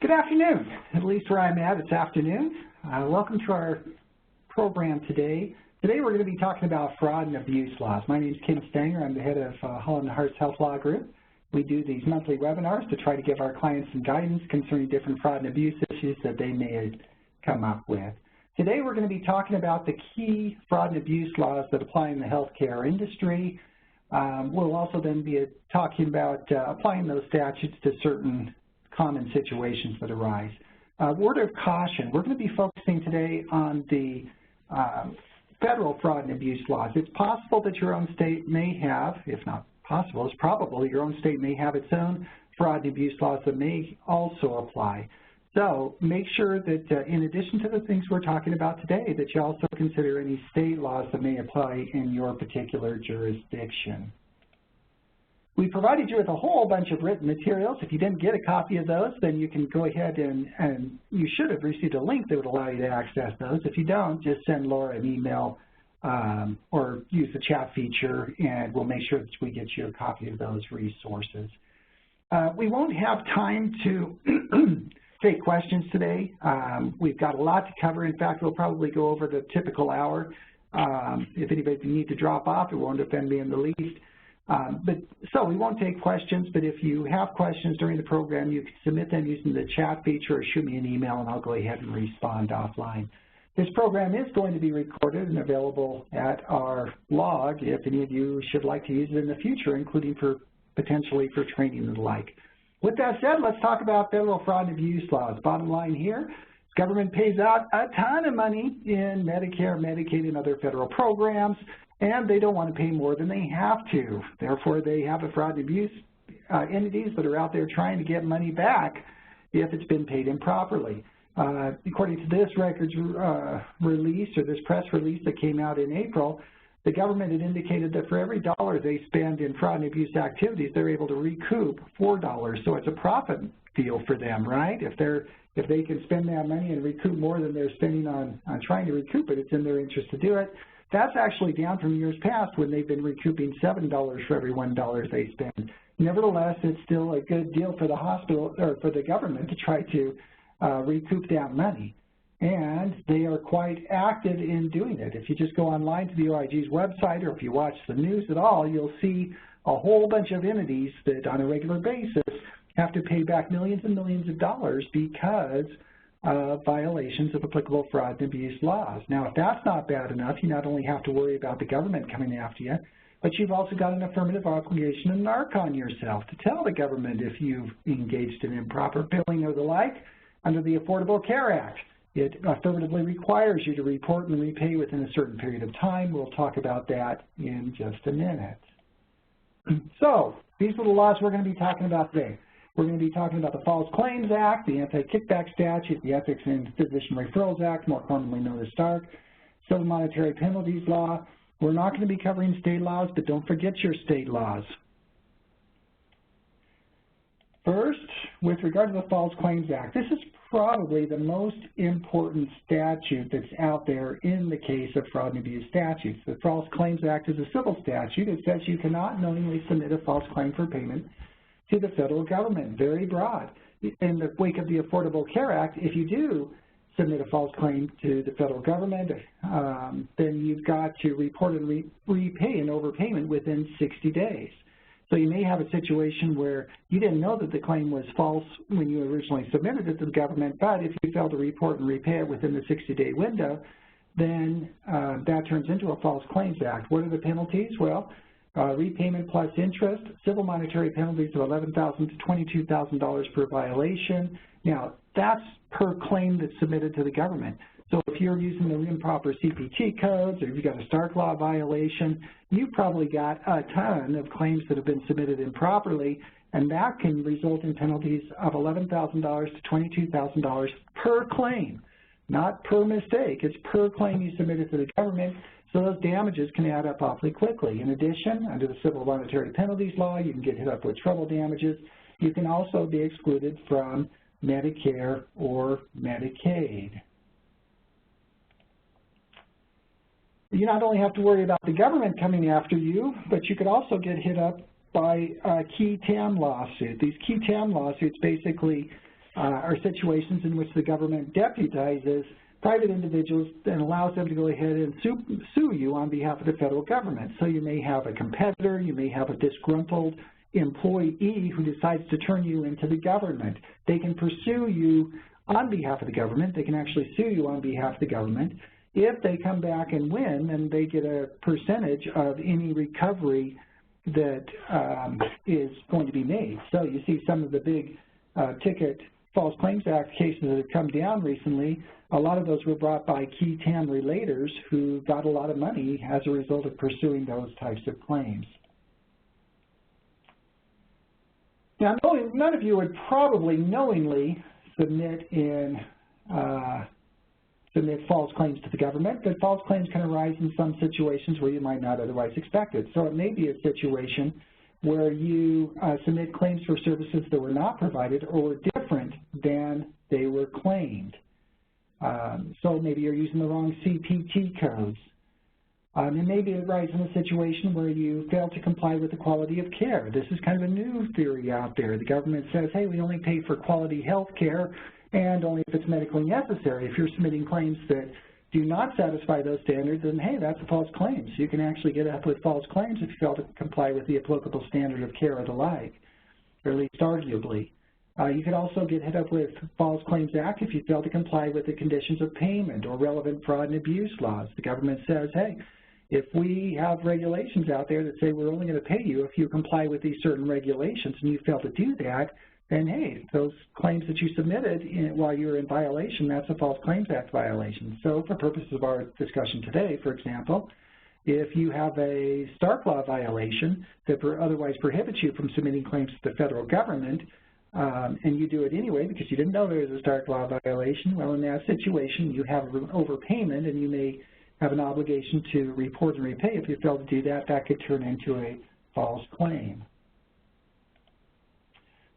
Good afternoon. At least where I'm at, it's afternoon. Welcome to our program today. Today we're going to be talking about fraud and abuse laws. My name is Kim Stanger. I'm the head of Holland & Hart's Health Law Group. We do these monthly webinars to try to give our clients some guidance concerning different fraud and abuse issues that they may come up with. Today we're going to be talking about the key fraud and abuse laws that apply in the healthcare industry. We'll also then be talking about applying those statutes to certain common situations that arise. Word of caution, we're going to be focusing today on the federal fraud and abuse laws. It's possible that your own state may have, if not possible, it's probable your own state may have its own fraud and abuse laws that may also apply. So make sure that in addition to the things we're talking about today, that you also consider any state laws that may apply in your particular jurisdiction. We provided you with a whole bunch of written materials. If you didn't get a copy of those, then you can go ahead and you should have received a link that would allow you to access those. If you don't, just send Laura an email or use the chat feature, and we'll make sure that we get you a copy of those resources. We won't have time to take questions today. We've got a lot to cover. In fact, we'll probably go over the typical hour. If anybody needs to drop off, it won't offend me in the least. So we won't take questions, but if you have questions during the program, you can submit them using the chat feature or shoot me an email, and I'll go ahead and respond offline. This program is going to be recorded and available at our blog if any of you should like to use it in the future, including potentially for training and the like. With that said, let's talk about federal fraud and abuse laws. Bottom line here, government pays out a ton of money in Medicare, Medicaid, and other federal programs, and they don't want to pay more than they have to. Therefore, they have a fraud and abuse entities that are out there trying to get money back if it's been paid improperly. According to this records release, or this press release that came out in April, the government had indicated that for every dollar they spend in fraud and abuse activities, they're able to recoup $4. So it's a profit deal for them, right? If they can spend that money and recoup more than they're spending on trying to recoup it, it's in their interest to do it. That's actually down from years past when they've been recouping $7 for every $1 they spend. Nevertheless, it's still a good deal for the hospital or for the government to try to recoup that money. And they are quite active in doing it. If you just go online to the OIG's website, or if you watch the news at all, you'll see a whole bunch of entities that on a regular basis have to pay back millions and millions of dollars because of violations of applicable fraud and abuse laws. Now, if that's not bad enough, you not only have to worry about the government coming after you, but you've also got an affirmative obligation to narc on yourself to tell the government if you've engaged in improper billing or the like under the Affordable Care Act. It affirmatively requires you to report and repay within a certain period of time. We'll talk about that in just a minute. So these are the laws we're going to be talking about today. We're going to be talking about the False Claims Act, the Anti-Kickback Statute, the Ethics and Physician Referrals Act, more commonly known as STARK, Civil Monetary Penalties Law. We're not going to be covering state laws, but don't forget your state laws. First, with regard to the False Claims Act, this is probably the most important statute that's out there in the case of fraud and abuse statutes. The False Claims Act is a civil statute. It says you cannot knowingly submit a false claim for payment to the federal government, very broad. In the wake of the Affordable Care Act, if you do submit a false claim to the federal government, then you've got to report and repay an overpayment within 60 days. So you may have a situation where you didn't know that the claim was false when you originally submitted it to the government, but if you fail to report and repay it within the 60-day window, then that turns into a False Claims Act. What are the penalties? Well, repayment plus interest, civil monetary penalties of $11,000 to $22,000 per violation. Now, that's per claim that's submitted to the government. So if you're using the improper CPT codes, or if you've got a Stark Law violation, you've probably got a ton of claims that have been submitted improperly, and that can result in penalties of $11,000 to $22,000 per claim, not per mistake. It's per claim you submitted to the government. So those damages can add up awfully quickly. In addition, under the Civil Monetary Penalties Law, you can get hit up with trouble damages. You can also be excluded from Medicare or Medicaid. You not only have to worry about the government coming after you, but you could also get hit up by a qui tam lawsuit. These qui tam lawsuits basically are situations in which the government deputizes private individuals and allows them to go ahead and sue you on behalf of the federal government. So you may have a competitor, you may have a disgruntled employee who decides to turn you into the government. They can pursue you on behalf of the government. They can actually sue you on behalf of the government. If they come back and win, then they get a percentage of any recovery that is going to be made. So you see some of the big ticket False Claims Act cases that have come down recently. A lot of those were brought by key TAM relators who got a lot of money as a result of pursuing those types of claims. Now, none of you would probably knowingly submit false claims to the government, but false claims can arise in some situations where you might not otherwise expect it. So it may be a situation where you submit claims for services that were not provided or were different than they were claimed. So maybe you're using the wrong CPT codes. And maybe it arises in a situation where you fail to comply with the quality of care. This is kind of a new theory out there. The government says, hey, we only pay for quality health care and only if it's medically necessary. If you're submitting claims that do not satisfy those standards, then hey, that's a false claim. So you can actually get up with false claims if you fail to comply with the applicable standard of care or the like, or at least arguably. You could also get hit up with False Claims Act if you fail to comply with the conditions of payment or relevant fraud and abuse laws. The government says, hey, if we have regulations out there that say we're only going to pay you if you comply with these certain regulations and you fail to do that, then hey, those claims that you submitted while you were in violation, that's a False Claims Act violation. So for purposes of our discussion today, for example, if you have a Stark Law violation that otherwise prohibits you from submitting claims to the federal government, and you do it anyway because you didn't know there was a Stark Law violation, well, in that situation, you have an overpayment and you may have an obligation to report and repay. If you fail to do that, that could turn into a false claim.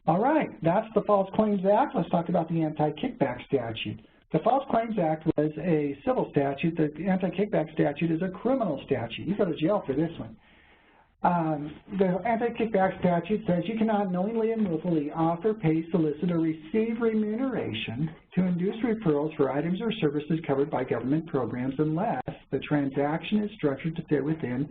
All right, that's the False Claims Act. Let's talk about the Anti-Kickback Statute. The False Claims Act was a civil statute. The Anti-Kickback Statute is a criminal statute. You go to jail for this one. The Anti-Kickback Statute says you cannot knowingly and willfully offer, pay, solicit, or receive remuneration to induce referrals for items or services covered by government programs unless the transaction is structured to fit within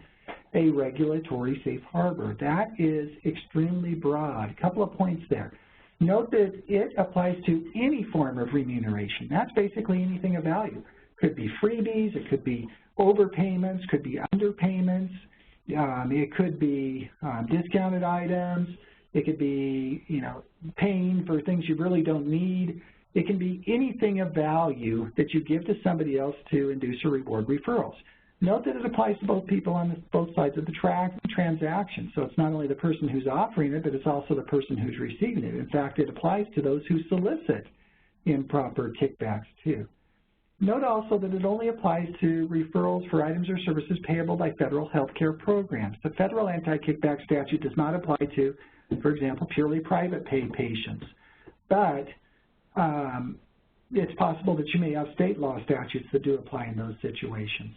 a regulatory safe harbor. That is extremely broad. A couple of points there. Note that it applies to any form of remuneration. That's basically anything of value. Could be freebies, it could be overpayments, could be underpayments, it could be discounted items, it could be, paying for things you really don't need. It can be anything of value that you give to somebody else to induce or reward referrals. Note that it applies to both people on both sides of the transaction. So it's not only the person who's offering it, but it's also the person who's receiving it. In fact, it applies to those who solicit improper kickbacks too. Note also that it only applies to referrals for items or services payable by federal health care programs. The federal anti-kickback statute does not apply to, for example, purely private pay patients. But it's possible that you may have state law statutes that do apply in those situations.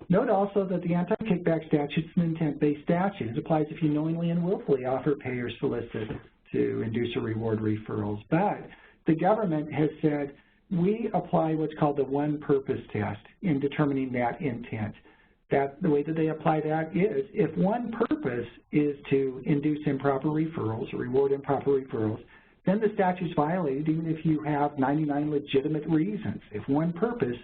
Note also that the anti-kickback statute is an intent-based statute. It applies if you knowingly and willfully offer, pay, or solicit to induce or reward referrals. But the government has said we apply what's called the one-purpose test in determining that intent. The way that they apply that is if one purpose is to induce improper referrals or reward improper referrals, then the statute's violated even if you have 99 legitimate reasons. If one purpose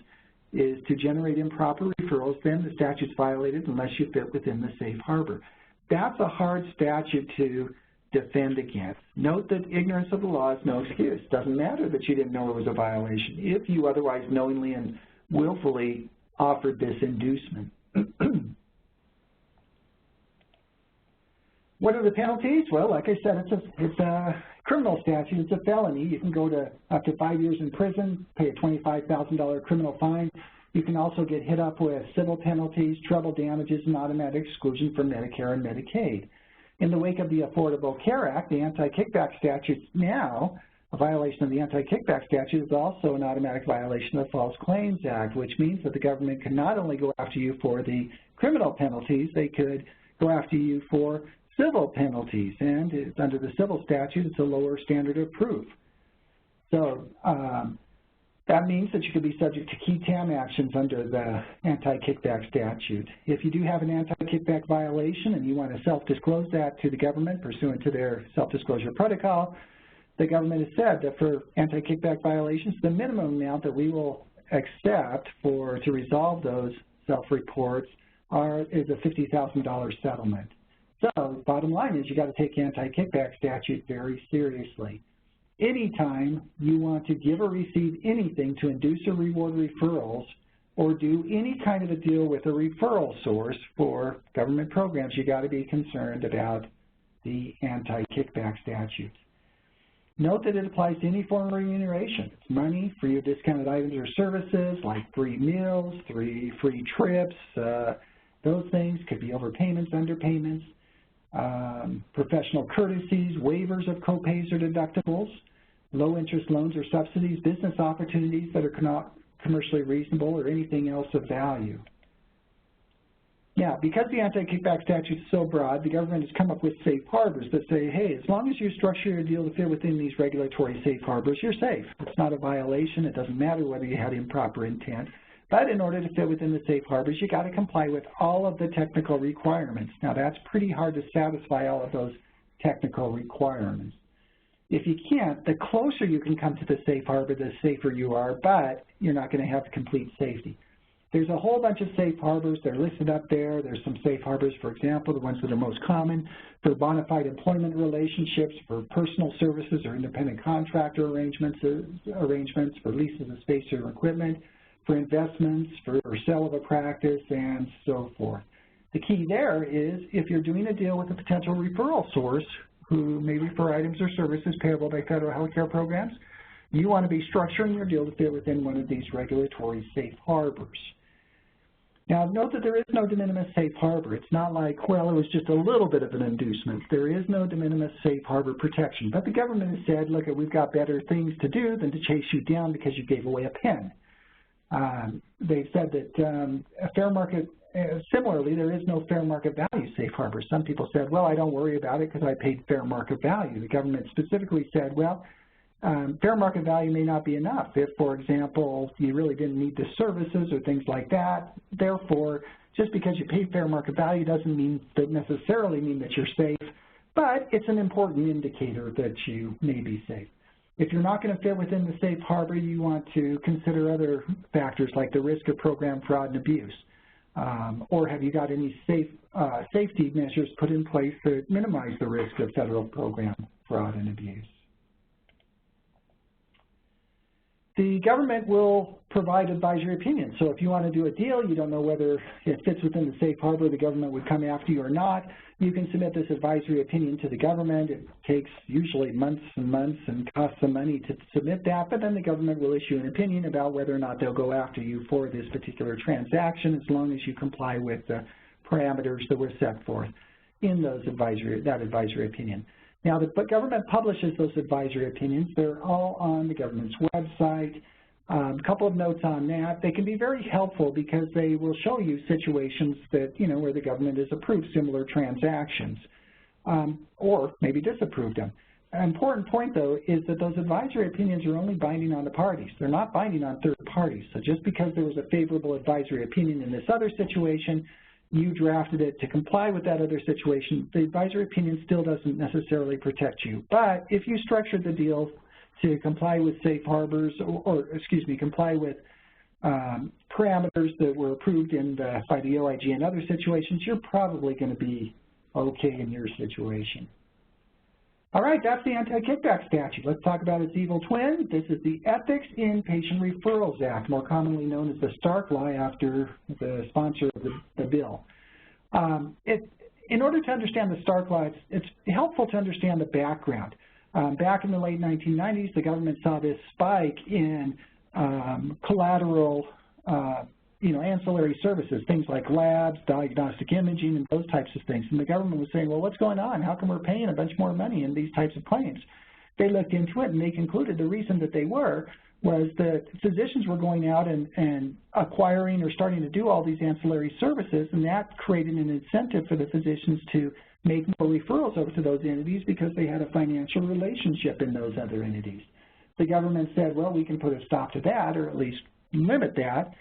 is to generate improper referrals, then the statute's violated unless you fit within the safe harbor. That's a hard statute to defend against. Note that ignorance of the law is no excuse. It doesn't matter that you didn't know it was a violation if you otherwise knowingly and willfully offered this inducement. What are the penalties? Well, like I said, it's a criminal statute. It's a felony. You can go to up to 5 years in prison, pay a $25,000 criminal fine. You can also get hit up with civil penalties, treble damages, and automatic exclusion from Medicare and Medicaid. In the wake of the Affordable Care Act, the anti-kickback statute now, a violation of the anti-kickback statute is also an automatic violation of the False Claims Act, which means that the government can not only go after you for the criminal penalties, they could go after you for civil penalties, and under the civil statute, it's a lower standard of proof. So that means that you could be subject to key TAM actions under the anti-kickback statute. If you do have an anti-kickback violation and you want to self-disclose that to the government pursuant to their self-disclosure protocol, the government has said that for anti-kickback violations, the minimum amount that we will accept to resolve those self-reports is a $50,000 settlement. So bottom line is you got to take anti-kickback statute very seriously. Anytime you want to give or receive anything to induce or reward referrals or do any kind of a deal with a referral source for government programs, you got to be concerned about the anti-kickback statute. Note that it applies to any form of remuneration. It's money, free or discounted items or services like free meals, free trips, those things could be overpayments, underpayments, professional courtesies, waivers of copays or deductibles, low-interest loans or subsidies, business opportunities that are not commercially reasonable, or anything else of value. Now, because the anti-kickback statute is so broad, the government has come up with safe harbors that say, hey, as long as you structure your deal to fit within these regulatory safe harbors, you're safe. It's not a violation. It doesn't matter whether you had improper intent. But in order to fit within the safe harbors, you got to comply with all of the technical requirements. Now, that's pretty hard to satisfy all of those technical requirements. If you can't, the closer you can come to the safe harbor, the safer you are, but you're not going to have complete safety. There's a whole bunch of safe harbors. They're listed up there. There's some safe harbors, for example, the ones that are most common for bona fide employment relationships, for personal services or independent contractor arrangements, for leases of space or equipment, for investments, for sale of a practice, and so forth. The key there is if you're doing a deal with a potential referral source who may refer items or services payable by federal health care programs, you want to be structuring your deal to fit within one of these regulatory safe harbors. Now, note that there is no de minimis safe harbor. It's not like, well, it was just a little bit of an inducement. There is no de minimis safe harbor protection. But the government has said, look, we've got better things to do than to chase you down because you gave away a pen. They've said that similarly, there is no fair market value safe harbor. Some people said, well, I don't worry about it because I paid fair market value. The government specifically said, well, fair market value may not be enough if, for example, you really didn't need the services or things like that. Therefore, just because you pay fair market value doesn't necessarily mean that you're safe, but it's an important indicator that you may be safe. If you're not going to fit within the safe harbor, you want to consider other factors like the risk of program fraud and abuse. Or have you got any safety measures put in place that minimize the risk of federal program fraud and abuse? The government will provide advisory opinions. So if you want to do a deal, you don't know whether it fits within the safe harbor, the government would come after you or not, you can submit this advisory opinion to the government. It takes usually months and months and costs some money to submit that, but then the government will issue an opinion about whether or not they'll go after you for this particular transaction as long as you comply with the parameters that were set forth in that advisory opinion. Now, the government publishes those advisory opinions. They're all on the government's website. A couple of notes on that. They can be very helpful because they will show you situations that, where the government has approved similar transactions or maybe disapproved them. An important point, though, is that those advisory opinions are only binding on the parties. They're not binding on third parties. So just because there was a favorable advisory opinion in this other situation, you drafted it to comply with that other situation, the advisory opinion still doesn't necessarily protect you. But if you structured the deal to comply with safe harbors comply with parameters that were approved by the OIG and other situations, you're probably going to be okay in your situation. All right, that's the Anti-Kickback Statute. Let's talk about its evil twin. This is the Ethics in Patient Referrals Act, more commonly known as the Stark Law after the sponsor of the bill. In order to understand the Stark Law, it's helpful to understand the background. Back in the late 1990s, the government saw this spike in collateral ancillary services, things like labs, diagnostic imaging, and those types of things. And the government was saying, well, what's going on? How come we're paying a bunch more money in these types of claims? They looked into it, and they concluded the reason that they was that physicians were going out and acquiring or starting to do all these ancillary services, and that created an incentive for the physicians to make more referrals over to those entities because they had a financial relationship in those other entities. the government said, well, we can put a stop to that, or at least limit that.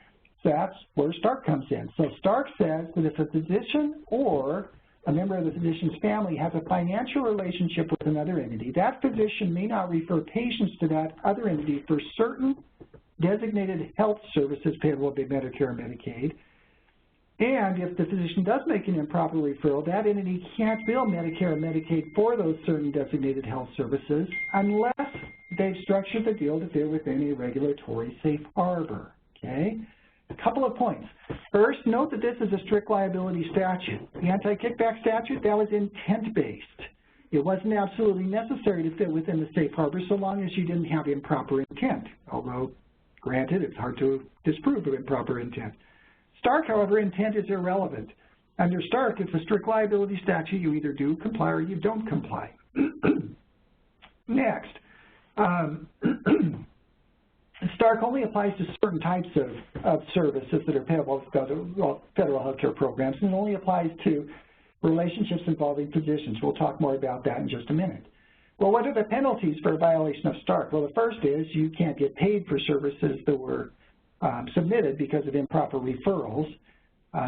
So that's where Stark comes in. So Stark says that if a physician or a member of the physician's family has a financial relationship with another entity, that physician may not refer patients to that other entity for certain designated health services payable by Medicare or Medicaid. And if the physician does make an improper referral, that entity can't bill Medicare or Medicaid for those certain designated health services unless they've structured the deal to fit within a regulatory safe harbor, okay? A couple of points. First, note that this is a strict liability statute. The anti-kickback statute, that was intent-based. It wasn't absolutely necessary to fit within the safe harbor so long as you didn't have improper intent, although, granted, it's hard to disprove of improper intent. Stark, however, intent is irrelevant. Under Stark, it's a strict liability statute. You either do comply or you don't comply. Next, Stark only applies to certain types of services that are payable to federal health care programs, and it only applies to relationships involving physicians. We'll talk more about that in just a minute. Well, what are the penalties for a violation of Stark? Well, the first is you can't get paid for services that were submitted because of improper referrals.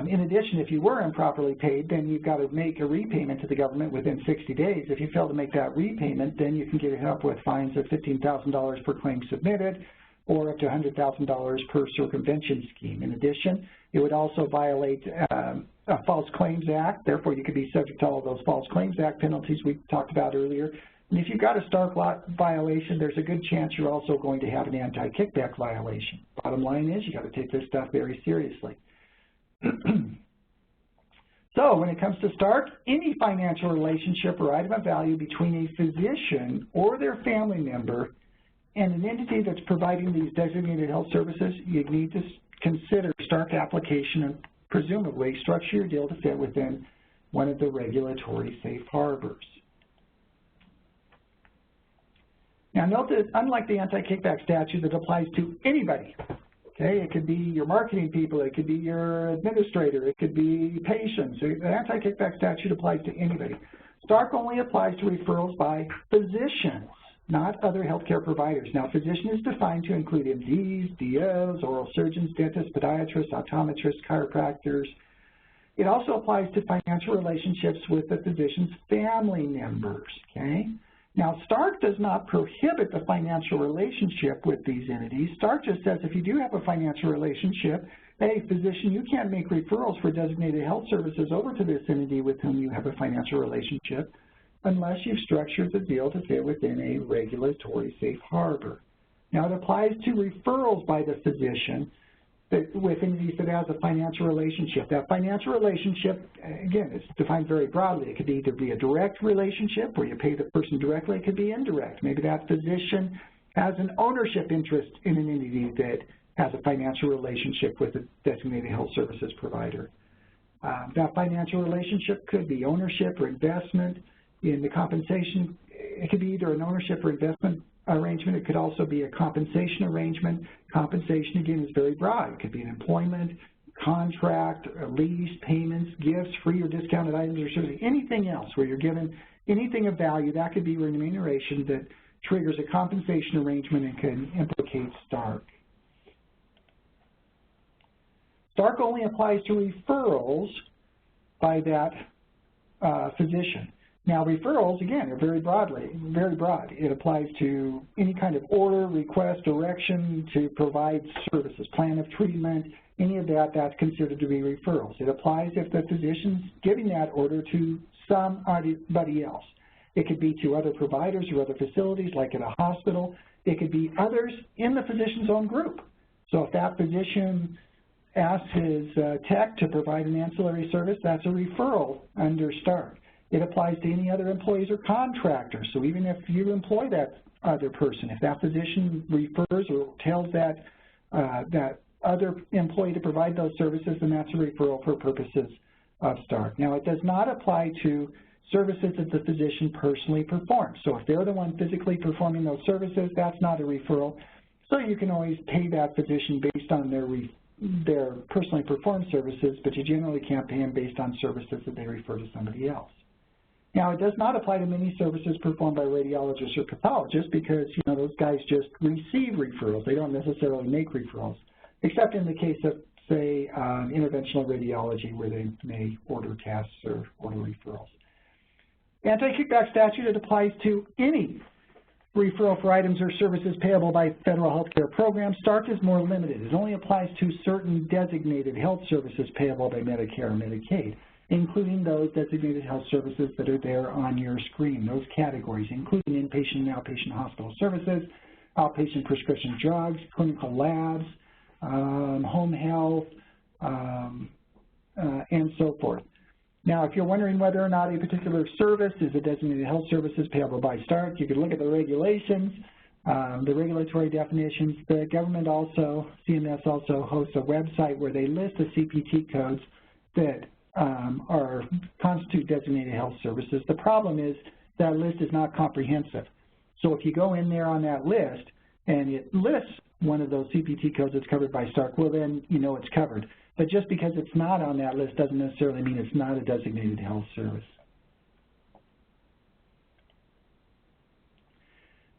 In addition, if you were improperly paid, then you've got to make a repayment to the government within 60 days. If you fail to make that repayment, then you can get hit up with fines of $15,000 per claim submitted or up to $100,000 per circumvention scheme. In addition, it would also violate a False Claims Act. Therefore, you could be subject to all of those False Claims Act penalties we talked about earlier. And if you've got a Stark violation, there's a good chance you're also going to have an anti-kickback violation. Bottom line is, you've got to take this stuff very seriously. So when it comes to Stark, any financial relationship or item of value between a physician or their family member and an entity that's providing these designated health services, you need to consider Stark application and presumably structure your deal to fit within one of the regulatory safe harbors. Now note that unlike the anti-kickback statute that applies to anybody, okay, it could be your marketing people, it could be your administrator, it could be patients. The anti-kickback statute applies to anybody. Stark only applies to referrals by physicians, not other healthcare providers. Now, physician is defined to include MDs, DOs, oral surgeons, dentists, podiatrists, optometrists, chiropractors. It also applies to financial relationships with the physician's family members, okay? Now, Stark does not prohibit the financial relationship with these entities. Stark just says if you do have a financial relationship, hey, physician, you can't make referrals for designated health services over to this entity with whom you have a financial relationship unless you've structured the deal to fit within a regulatory safe harbor. Now, it applies to referrals by the physician with entities that has a financial relationship. That financial relationship, again, is defined very broadly. It could either be a direct relationship where you pay the person directly. It could be indirect. Maybe that physician has an ownership interest in an entity that has a financial relationship with a designated health services provider. That financial relationship could be ownership or investment. In the compensation, it could be either an ownership or investment arrangement. It could also be a compensation arrangement. Compensation, again, is very broad. It could be an employment, contract, a lease, payments, gifts, free or discounted items or services, anything else where you're given anything of value. That could be remuneration that triggers a compensation arrangement and can implicate Stark. Stark only applies to referrals by that physician. Now, referrals, again, are very broad. It applies to any kind of order, request, direction to provide services, plan of treatment, any of that, that's considered to be referrals. It applies if the physician's giving that order to somebody else. It could be to other providers or other facilities, like at a hospital. It could be others in the physician's own group. So if that physician asks his tech to provide an ancillary service, that's a referral under Stark. It applies to any other employees or contractors. So even if you employ that other person, if that physician refers or tells that other employee to provide those services, then that's a referral for purposes of Stark. Now, it does not apply to services that the physician personally performs. So if they're the one physically performing those services, that's not a referral. So you can always pay that physician based on their personally performed services, but you generally can't pay them based on services that they refer to somebody else. Now, it does not apply to many services performed by radiologists or pathologists because, those guys just receive referrals. They don't necessarily make referrals, except in the case of, say, interventional radiology where they may order tests or order referrals. Anti-kickback statute, it applies to any referral for items or services payable by federal health care programs. STARC is more limited. It only applies to certain designated health services payable by Medicare or Medicaid, including those designated health services that are there on your screen. Those categories, including inpatient and outpatient hospital services, outpatient prescription drugs, clinical labs, home health, and so forth. Now, if you're wondering whether or not a particular service is a designated health services payable by STARC, you can look at the regulations, the regulatory definitions. The government also, CMS also hosts a website where they list the CPT codes that constitute designated health services. The problem is that list is not comprehensive. So if you go in there on that list and it lists one of those CPT codes that's covered by STARC, well then you know it's covered. But just because it's not on that list doesn't necessarily mean it's not a designated health service.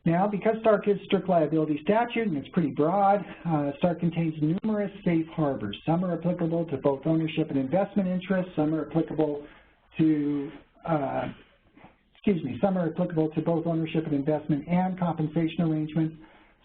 Now, because STARC is strict liability statute and it's pretty broad, STARC contains numerous safe harbors. Some are applicable to both ownership and investment interests. Some are applicable to, some are applicable to both ownership and investment and compensation arrangements.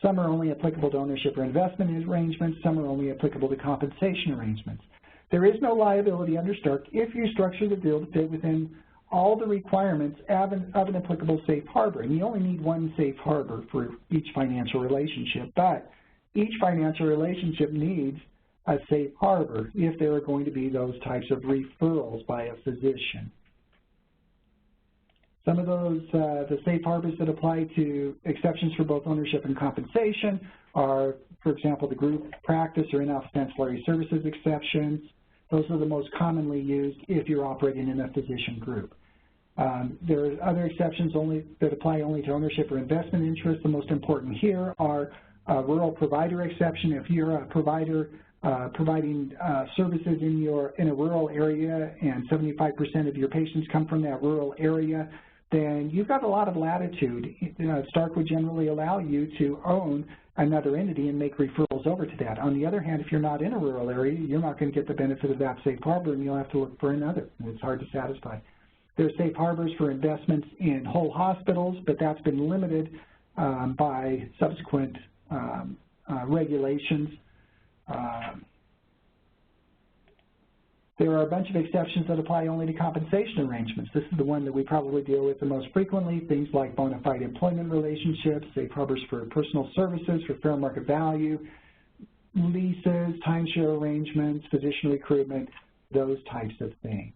Some are only applicable to ownership or investment arrangements. Some are only applicable to compensation arrangements. There is no liability under STARC if you structure the deal to fit within all the requirements of an applicable safe harbor. And you only need one safe harbor for each financial relationship, but each financial relationship needs a safe harbor if there are going to be those types of referrals by a physician. Some of those, the safe harbors that apply to exceptions for both ownership and compensation are, for example, the group practice or in-office ancillary services exceptions. Those are the most commonly used if you're operating in a physician group. There are other exceptions that apply only to ownership or investment interests. The most important here are rural provider exception. If you're a provider providing services in a rural area and 75% of your patients come from that rural area, then you've got a lot of latitude. STARC would generally allow you to own another entity and make referrals over to that. On the other hand, if you're not in a rural area, you're not going to get the benefit of that safe harbor and you'll have to look for another, and it's hard to satisfy. There's safe harbors for investments in whole hospitals, but that's been limited by subsequent regulations. There are a bunch of exceptions that apply only to compensation arrangements. This is the one that we probably deal with the most frequently, things like bona fide employment relationships, safe harbors for personal services, for fair market value, leases, timeshare arrangements, physician recruitment, those types of things.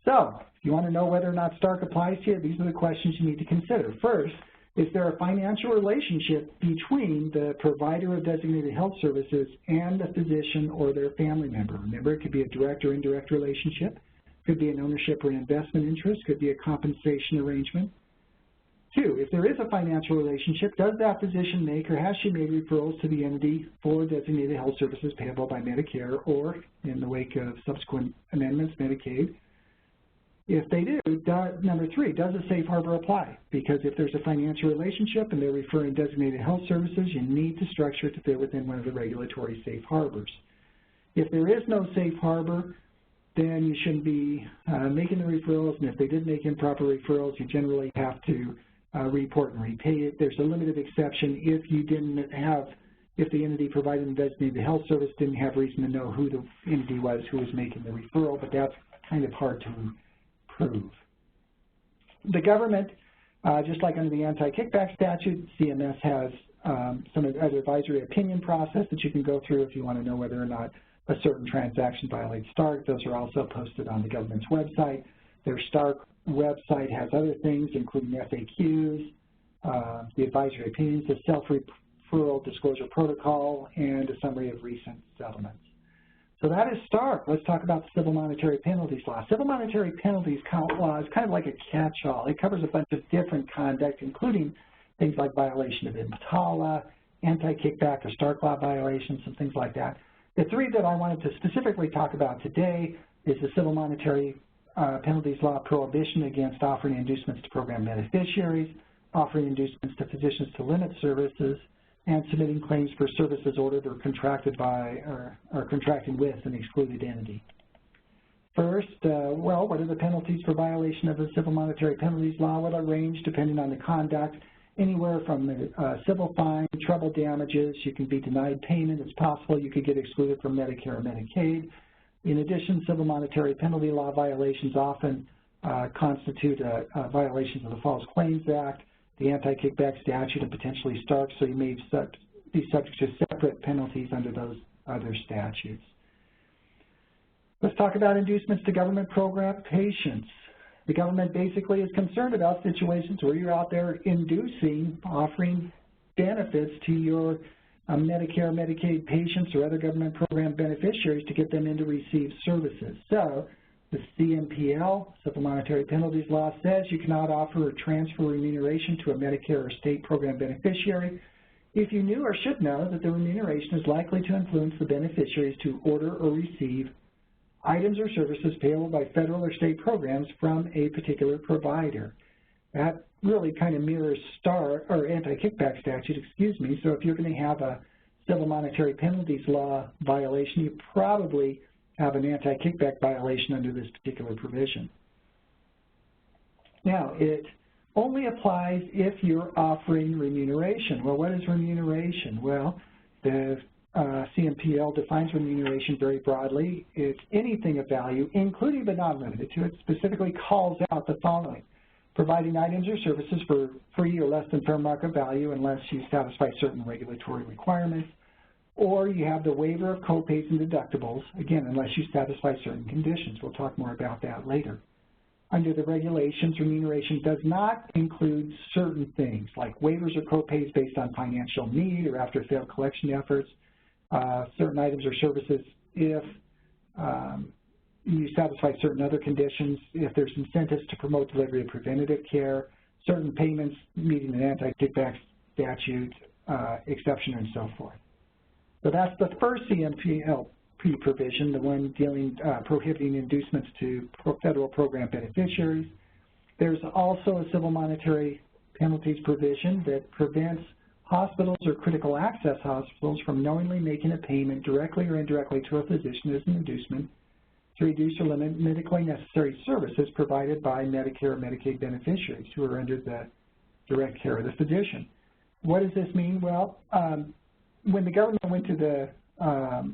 So, if you want to know whether or not STARC applies here, these are the questions you need to consider. First, is there a financial relationship between the provider of designated health services and the physician or their family member? Remember, it could be a direct or indirect relationship, could be an ownership or an investment interest, could be a compensation arrangement. Two, if there is a financial relationship, does that physician make or has she made referrals to the entity for designated health services payable by Medicare or, in the wake of subsequent amendments, Medicaid? If they do, number three, does a safe harbor apply? Because if there's a financial relationship and they're referring designated health services, you need to structure it to fit within one of the regulatory safe harbors. If there is no safe harbor, then you shouldn't be making the referrals, and if they did make improper referrals, you generally have to report and repay it. There's a limited exception if you didn't have, if the entity providing the designated health service didn't have reason to know who the entity was who was making the referral, but that's kind of hard to prove. The government, just like under the anti-kickback statute, CMS has some advisory opinion process that you can go through if you want to know whether or not a certain transaction violates STARC. Those are also posted on the government's website. Their STARC website has other things, including FAQs, the advisory opinions, the self-referral disclosure protocol, and a summary of recent settlements. So that is STARC. Let's talk about the Civil Monetary Penalties Law. Civil Monetary Penalties Law is kind of like a catch-all. It covers a bunch of different conduct, including things like violation of EMTALA, anti-kickback or STARC law violations, and things like that. The three that I wanted to specifically talk about today is the Civil Monetary Penalties Law prohibition against offering inducements to program beneficiaries, offering inducements to physicians to limit services, and submitting claims for services ordered or contracted by or contracting with an excluded entity. First, well, what are the penalties for violation of the Civil Monetary Penalties Law? Well, they range depending on the conduct, anywhere from civil fine, treble damages. You can be denied payment. It's possible you could get excluded from Medicare or Medicaid. In addition, civil monetary penalty law violations often constitute violations of the False Claims Act, the Anti-Kickback Statute, and potentially Stark, so you may be subject to separate penalties under those other statutes. Let's talk about inducements to government program patients. The government basically is concerned about situations where you're out there inducing, offering benefits to your Medicare, Medicaid patients or other government program beneficiaries to get them in to receive services. So the CMPL, Civil Monetary Penalties Law, says you cannot offer or transfer remuneration to a Medicare or state program beneficiary if you knew or should know that the remuneration is likely to influence the beneficiaries to order or receive items or services payable by federal or state programs from a particular provider. That really kind of mirrors anti-kickback statute, so if you're going to have a civil monetary penalties law violation, you probably have an anti-kickback violation under this particular provision. Now, it only applies if you're offering remuneration. Well, what is remuneration? Well, the CMPL defines remuneration very broadly. It's anything of value, including but not limited to. It specifically calls out the following: providing items or services for free or less than fair market value unless you satisfy certain regulatory requirements, or you have the waiver of copays and deductibles, again, unless you satisfy certain conditions. We'll talk more about that later. Under the regulations, remuneration does not include certain things like waivers or copays based on financial need or after failed collection efforts, certain items or services if you satisfy certain other conditions, if there's incentives to promote delivery of preventative care, certain payments meeting an anti-kickback statute exception, and so forth. So that's the first CMPLP provision, the one dealing prohibiting inducements to federal program beneficiaries. There's also a civil monetary penalties provision that prevents hospitals or critical access hospitals from knowingly making a payment directly or indirectly to a physician as an inducement to reduce or limit medically necessary services provided by Medicare or Medicaid beneficiaries who are under the direct care of the physician. What does this mean? Well, when the government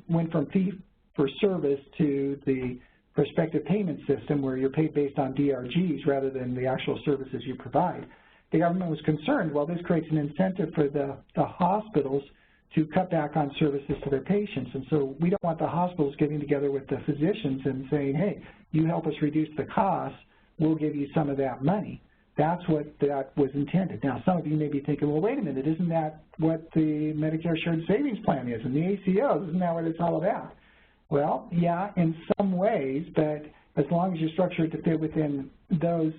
went from fee for service to the prospective payment system where you're paid based on DRGs rather than the actual services you provide, the government was concerned, well, this creates an incentive for the hospitals to cut back on services to their patients. And so we don't want the hospitals getting together with the physicians and saying, hey, you help us reduce the costs, we'll give you some of that money. That's what that was intended. Now, some of you may be thinking, well, wait a minute, isn't that what the Medicare Shared Savings Plan is and the ACOs? Isn't that what it's all about? Well, yeah, in some ways, but as long as you structure it to fit within those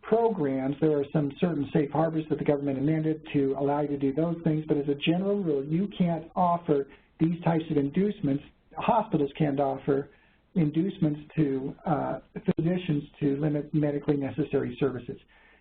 programs, there are some certain safe harbors that the government amended to allow you to do those things, but as a general rule, you can't offer these types of inducements. Hospitals can't offer inducements to physicians to limit medically necessary services.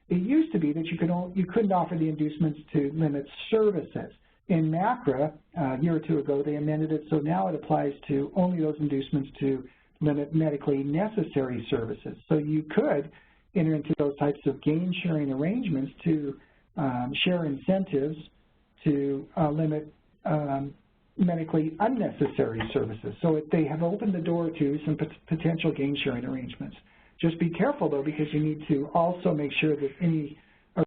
It used to be that you couldn't offer the inducements to limit services. In MACRA, a year or two ago, they amended it, so now it applies to only those inducements to limit medically necessary services. So you could enter into those types of gain-sharing arrangements to share incentives to limit medically unnecessary services. So they have opened the door to some potential gain-sharing arrangements. Just be careful, though, because you need to also make sure that any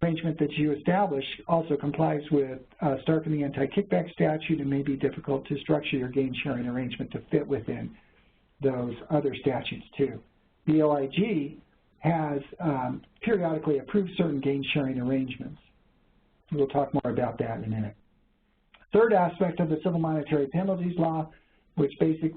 arrangement that you establish also complies with Stark and the Anti-Kickback Statute. It may be difficult to structure your gain-sharing arrangement to fit within those other statutes, too. The OIG has periodically approved certain gain-sharing arrangements. We'll talk more about that in a minute. Third aspect of the Civil Monetary Penalties Law, which it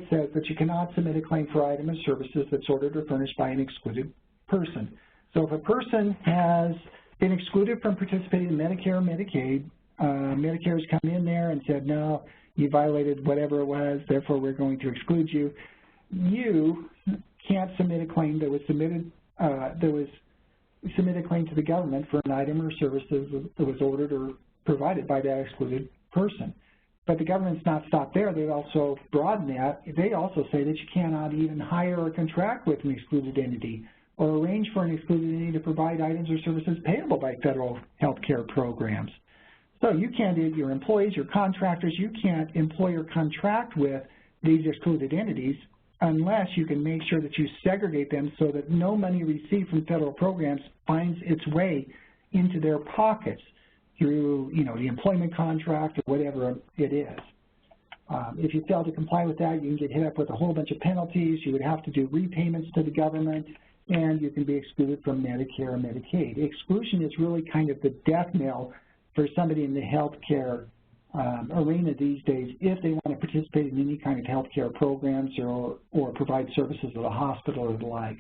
says that you cannot submit a claim for item or services that's ordered or furnished by an excluded person. So if a person has been excluded from participating in Medicare or Medicaid, Medicare has come in there and said, no, you violated whatever it was, therefore we're going to exclude you. You can't submit a claim that was submitted submit a claim to the government for an item or service that was ordered or provided by that excluded person. But the government's not stopped there. They've also broadened that. They also say that you cannot even hire or contract with an excluded entity or arrange for an excluded entity to provide items or services payable by federal health care programs. So you can't, your employees, your contractors, you can't employ or contract with these excluded entities unless you can make sure that you segregate them so that no money received from federal programs finds its way into their pockets through, the employment contract or whatever it is. If you fail to comply with that, you can get hit up with a whole bunch of penalties. You would have to do repayments to the government, and you can be excluded from Medicare or Medicaid. Exclusion is really kind of the death knell for somebody in the healthcare arena these days if they want to participate in any kind of healthcare programs or provide services at a hospital or the like.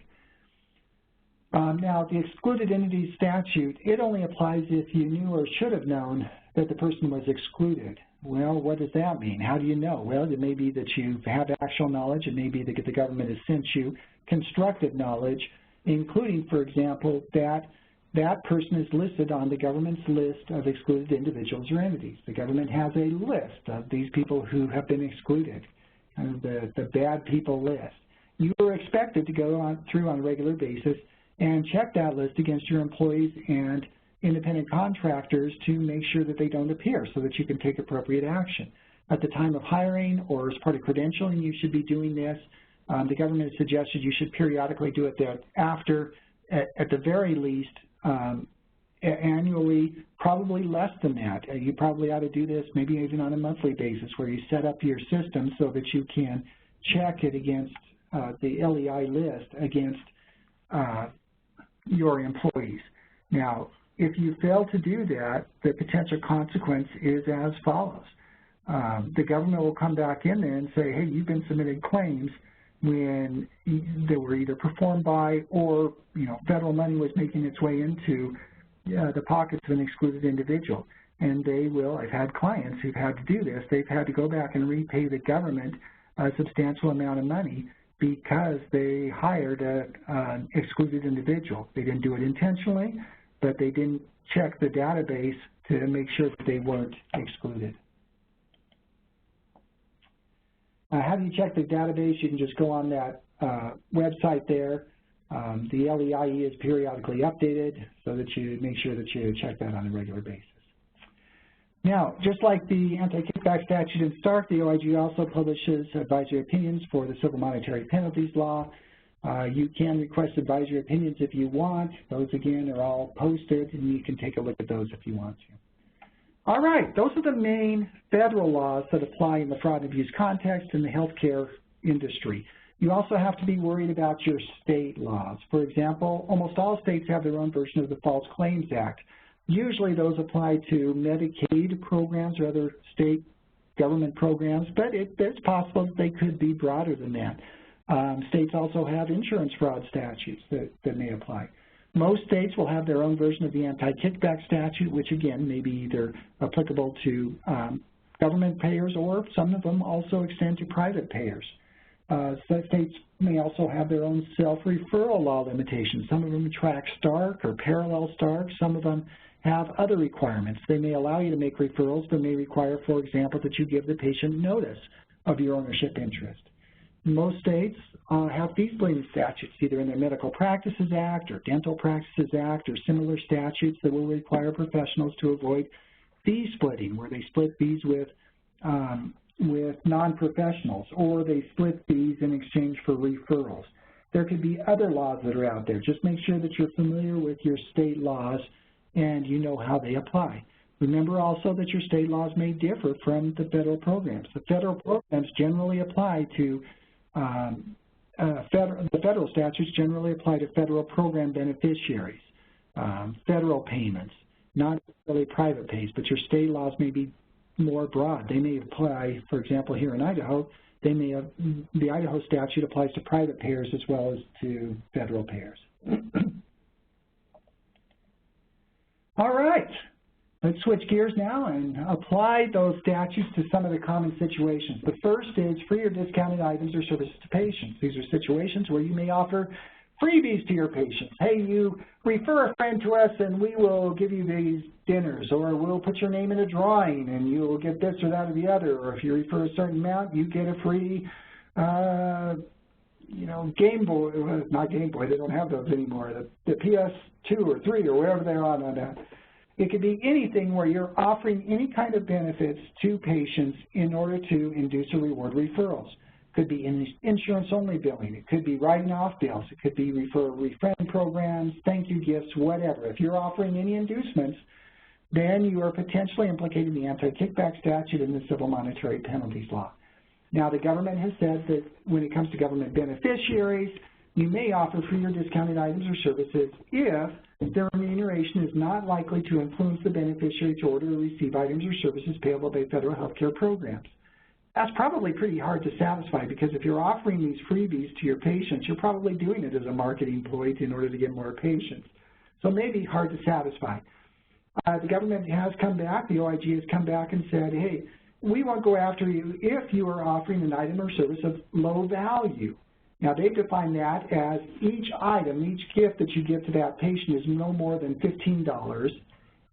Now, the excluded entities statute, it only applies if you knew or should have known that the person was excluded. Well, what does that mean? How do you know? Well, it may be that you have actual knowledge. It may be that the government has sent you constructive knowledge, including, for example, that that person is listed on the government's list of excluded individuals or entities. The government has a list of these people who have been excluded, kind of the bad people list. You are expected to go through on a regular basis and check that list against your employees and independent contractors to make sure that they don't appear so that you can take appropriate action. At the time of hiring or as part of credentialing, you should be doing this. The government has suggested you should periodically do it after, at the very least, annually, probably less than that. You probably ought to do this maybe even on a monthly basis where you set up your system so that you can check it against the LEI list against your employees. Now, if you fail to do that, the potential consequence is as follows. The government will come back in there and say, hey, you've been submitting claims when they were either performed by or, federal money was making its way into the pockets of an excluded individual. And they will, I've had clients who've had to do this, they've had to go back and repay the government a substantial amount of money because they hired an excluded individual. They didn't do it intentionally, but they didn't check the database to make sure that they weren't excluded. How do you check the database? You can just go on that website there. The LEIE is periodically updated so that you make sure that you check that on a regular basis. Now, just like the anti-kickback statute in Stark, the OIG also publishes advisory opinions for the civil monetary penalties law. You can request advisory opinions if you want. Those, again, are all posted, and you can take a look at those if you want to. All right, those are the main federal laws that apply in the fraud and abuse context in the healthcare industry. You also have to be worried about your state laws. For example, almost all states have their own version of the False Claims Act. Usually those apply to Medicaid programs or other state government programs, but it's possible that they could be broader than that. States also have insurance fraud statutes that may apply. Most states will have their own version of the anti-kickback statute, which again may be either applicable to government payers or some of them also extend to private payers. States may also have their own self-referral law limitations. Some of them track Stark or parallel Stark. Some of them have other requirements. They may allow you to make referrals, but may require, for example, that you give the patient notice of your ownership interest. Most states have fee-splitting statutes, either in their Medical Practices Act or Dental Practices Act or similar statutes that will require professionals to avoid fee splitting, where they split fees with non-professionals, or they split fees in exchange for referrals. There could be other laws that are out there. Just make sure that you're familiar with your state laws and you know how they apply. Remember also that your state laws may differ from the federal programs. The federal programs generally apply to the federal statutes generally apply to federal program beneficiaries, federal payments, not really private pays, but your state laws may be more broad. They may apply, for example, here in Idaho, the Idaho statute applies to private payers as well as to federal payers. All right. Let's switch gears now and apply those statutes to some of the common situations. The first is free or discounted items or services to patients. These are situations where you may offer freebies to your patients. Hey, you refer a friend to us and we will give you these dinners, or we'll put your name in a drawing and you'll get this or that or the other, or if you refer a certain amount, you get a free Game Boy, not Game Boy, they don't have those anymore, the PS2 or 3 or wherever they're on that. It could be anything where you're offering any kind of benefits to patients in order to induce or reward referrals. It could be insurance-only billing. It could be writing off bills. It could be refer-a-friend programs, thank you gifts, whatever. If you're offering any inducements, then you are potentially implicating the anti-kickback statute and the civil monetary penalties law. Now, the government has said that when it comes to government beneficiaries, you may offer free or discounted items or services if their remuneration is not likely to influence the beneficiary to order or receive items or services payable by federal health care programs. That's probably pretty hard to satisfy, because if you're offering these freebies to your patients, you're probably doing it as a marketing ploy in order to get more patients. So it may be hard to satisfy. The government has come back, the OIG has come back and said, hey, we won't go after you if you are offering an item or service of low value. Now, they've defined that as each item, each gift that you give to that patient is no more than $15,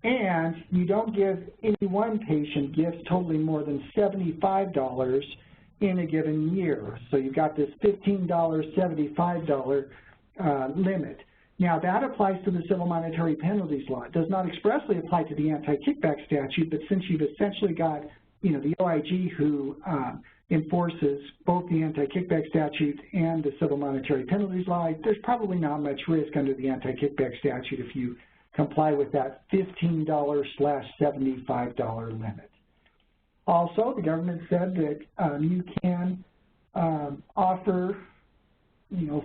and you don't give any one patient gifts totaling more than $75 in a given year. So you've got this $15, $75 limit. Now, that applies to the civil monetary penalties law. It does not expressly apply to the anti-kickback statute, but since you've essentially got, the OIG who enforces both the anti-kickback statute and the civil monetary penalties law, there's probably not much risk under the anti-kickback statute if you comply with that $15/$75 limit. Also, the government said that you can offer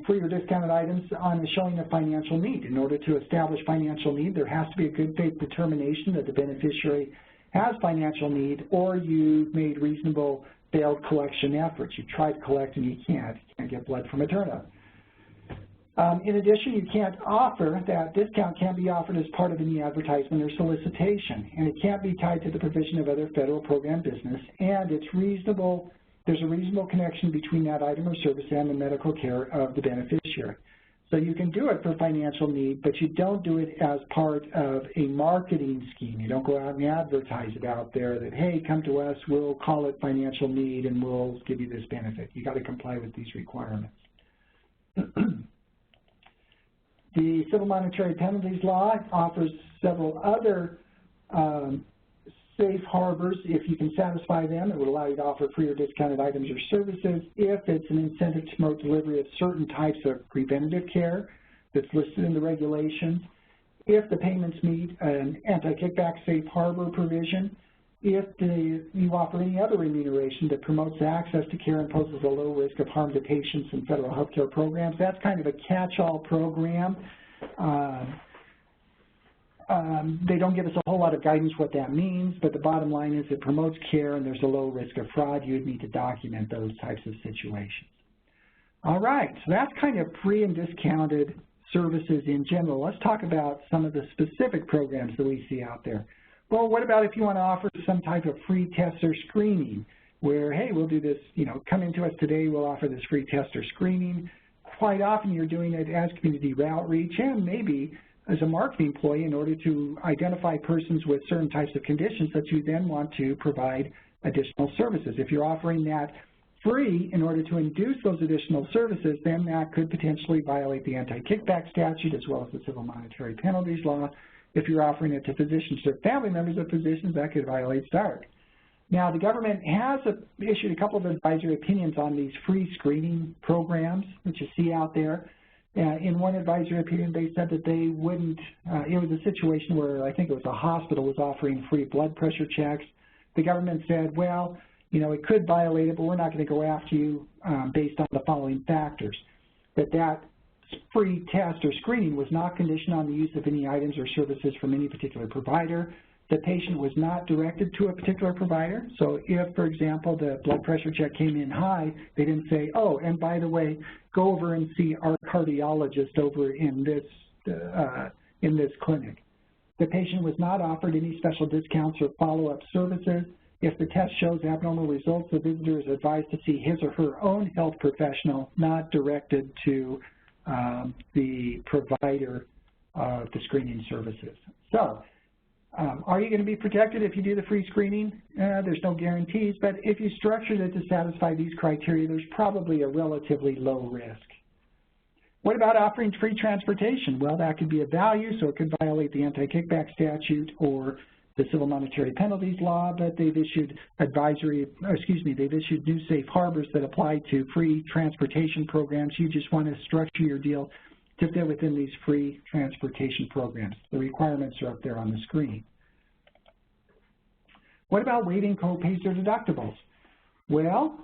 free or discounted items on the showing of financial need. In order to establish financial need, there has to be a good faith determination that the beneficiary has financial need, or you've made reasonable failed collection efforts. You try to collect and you can't get blood from a turnip. In addition, you can't offer, that discount can't be offered as part of any advertisement or solicitation, and it can't be tied to the provision of other federal program business, and it's reasonable, there's a reasonable connection between that item or service and the medical care of the beneficiary. So you can do it for financial need, but you don't do it as part of a marketing scheme. You don't go out and advertise it out there that, hey, come to us, we'll call it financial need and we'll give you this benefit. You've got to comply with these requirements. The civil monetary penalties law offers several other safe harbors. If you can satisfy them, it would allow you to offer free or discounted items or services if it's an incentive to promote delivery of certain types of preventative care that's listed in the regulations, if the payments meet an anti-kickback safe harbor provision, if you offer any other remuneration that promotes access to care and poses a low risk of harm to patients in federal health care programs. That's kind of a catch-all program. They don't give us a whole lot of guidance what that means, but the bottom line is it promotes care and there's a low risk of fraud. You'd need to document those types of situations. All right, so that's kind of free and discounted services in general. Let's talk about some of the specific programs that we see out there. Well, what about if you want to offer some type of free test or screening where, hey, we'll do this, come into us today, we'll offer this free test or screening. Quite often you're doing it as community outreach and maybe as a marketing ploy in order to identify persons with certain types of conditions that you then want to provide additional services. If you're offering that free in order to induce those additional services, then that could potentially violate the anti-kickback statute as well as the civil monetary penalties law. If you're offering it to physicians or family members of physicians, that could violate START. Now, the government has issued a couple of advisory opinions on these free screening programs that you see out there. In one advisory opinion, they said that they wouldn't, it was a situation where I think it was a hospital was offering free blood pressure checks. The government said, well, it could violate it, but we're not going to go after you based on the following factors. That free test or screening was not conditioned on the use of any items or services from any particular provider. The patient was not directed to a particular provider. So if, for example, the blood pressure check came in high, they didn't say, oh, and by the way, go over and see our cardiologist over in this clinic. The patient was not offered any special discounts or follow-up services. If the test shows abnormal results, the visitor is advised to see his or her own health professional, not directed to the provider of the screening services. So, are you going to be protected if you do the free screening? There's no guarantees, but if you structured it to satisfy these criteria, there's probably a relatively low risk. What about offering free transportation? Well, that could be a value, so it could violate the anti-kickback statute or the civil monetary penalties law, but they've issued they've issued new safe harbors that apply to free transportation programs. You just want to structure your deal to fit within these free transportation programs. The requirements are up there on the screen. What about waiving copays or deductibles? Well,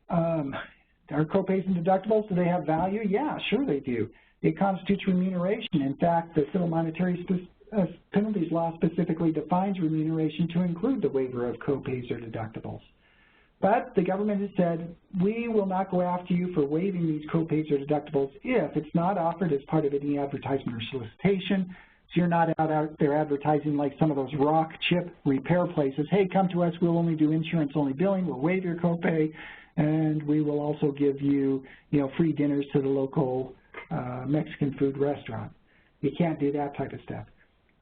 are copays and deductibles, do they have value? Yeah, sure they do. It constitutes remuneration. In fact, the civil monetary penalties law specifically defines remuneration to include the waiver of copays or deductibles. But the government has said, we will not go after you for waiving these copays or deductibles if it's not offered as part of any advertisement or solicitation. So you're not out there advertising like some of those rock chip repair places. Hey, come to us, we'll only do insurance-only billing, we'll waive your copay, and we will also give you, free dinners to the local Mexican food restaurant. You can't do that type of stuff.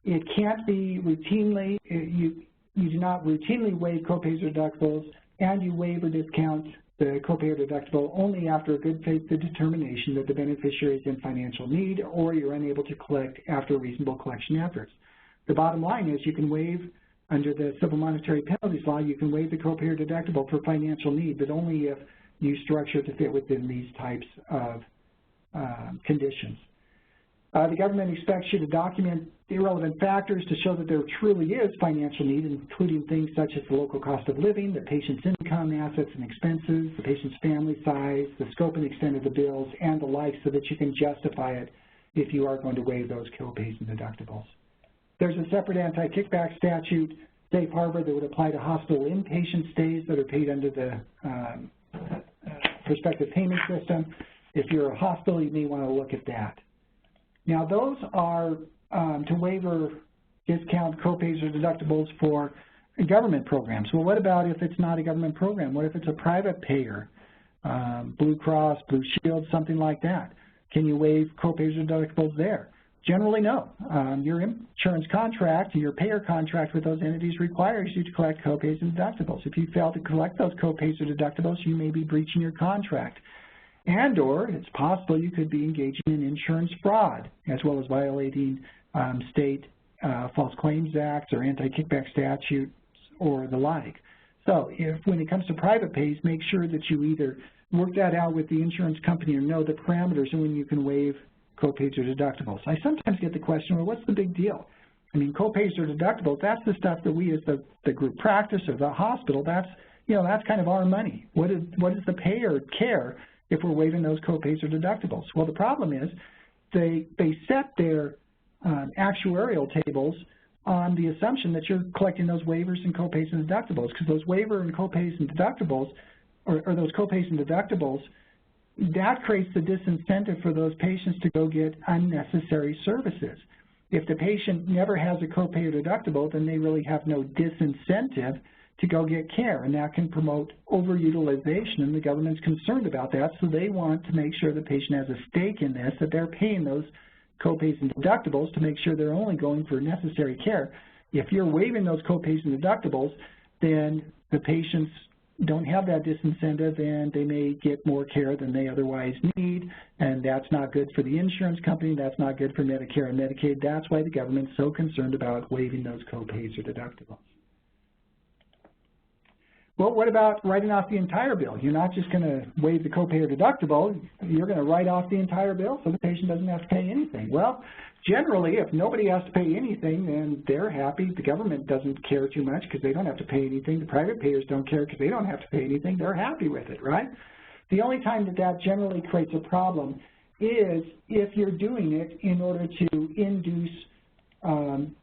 It can't be routinely, you do not routinely waive copays or deductibles, and you waive or discount the copay or deductible only after a good faith determination that the beneficiary is in financial need or you're unable to collect after reasonable collection efforts. The bottom line is you can waive, under the civil monetary penalties law, you can waive the copay or deductible for financial need, but only if you structure it to fit within these types of conditions. The government expects you to document irrelevant factors to show that there truly is financial need, including things such as the local cost of living, the patient's income, assets and expenses, the patient's family size, the scope and extent of the bills, and the like, so that you can justify it if you are going to waive those copays and deductibles. There's a separate anti-kickback statute, safe harbor, that would apply to hospital inpatient stays that are paid under the prospective payment system. If you're a hospital, you may want to look at that. Now, those are to waive or discount copays or deductibles for government programs. Well, what about if it's not a government program? What if it's a private payer, Blue Cross, Blue Shield, something like that? Can you waive copays or deductibles there? Generally, no. Your insurance contract, your payer contract with those entities requires you to collect copays and deductibles. If you fail to collect those copays or deductibles, you may be breaching your contract. And or it's possible you could be engaging in insurance fraud, as well as violating state False Claims Acts or anti-kickback statutes or the like. So when it comes to private pays, make sure that you either work that out with the insurance company or know the parameters and when you can waive copays or deductibles. I sometimes get the question, well, what's the big deal? I mean, copays or deductibles, that's the stuff that we as the group practice or the hospital, that's kind of our money. What does the payer care if we're waiving those copays or deductibles? Well, the problem is they set their actuarial tables on the assumption that you're collecting those waivers and copays and deductibles, because those waiver and copays and deductibles, or those copays and deductibles, that creates the disincentive for those patients to go get unnecessary services. If the patient never has a copay or deductible, then they really have no disincentive to go get care, and that can promote overutilization, and the government's concerned about that, so they want to make sure the patient has a stake in this, that they're paying those copays and deductibles to make sure they're only going for necessary care. If you're waiving those copays and deductibles, then the patients don't have that disincentive and they may get more care than they otherwise need, and that's not good for the insurance company, that's not good for Medicare and Medicaid. That's why the government's so concerned about waiving those copays or deductibles. Well, what about writing off the entire bill? You're not just going to waive the copay or deductible, you're going to write off the entire bill so the patient doesn't have to pay anything. Well, generally, if nobody has to pay anything, then they're happy. The government doesn't care too much because they don't have to pay anything. The private payers don't care because they don't have to pay anything. They're happy with it, right? The only time that generally creates a problem is if you're doing it in order to induce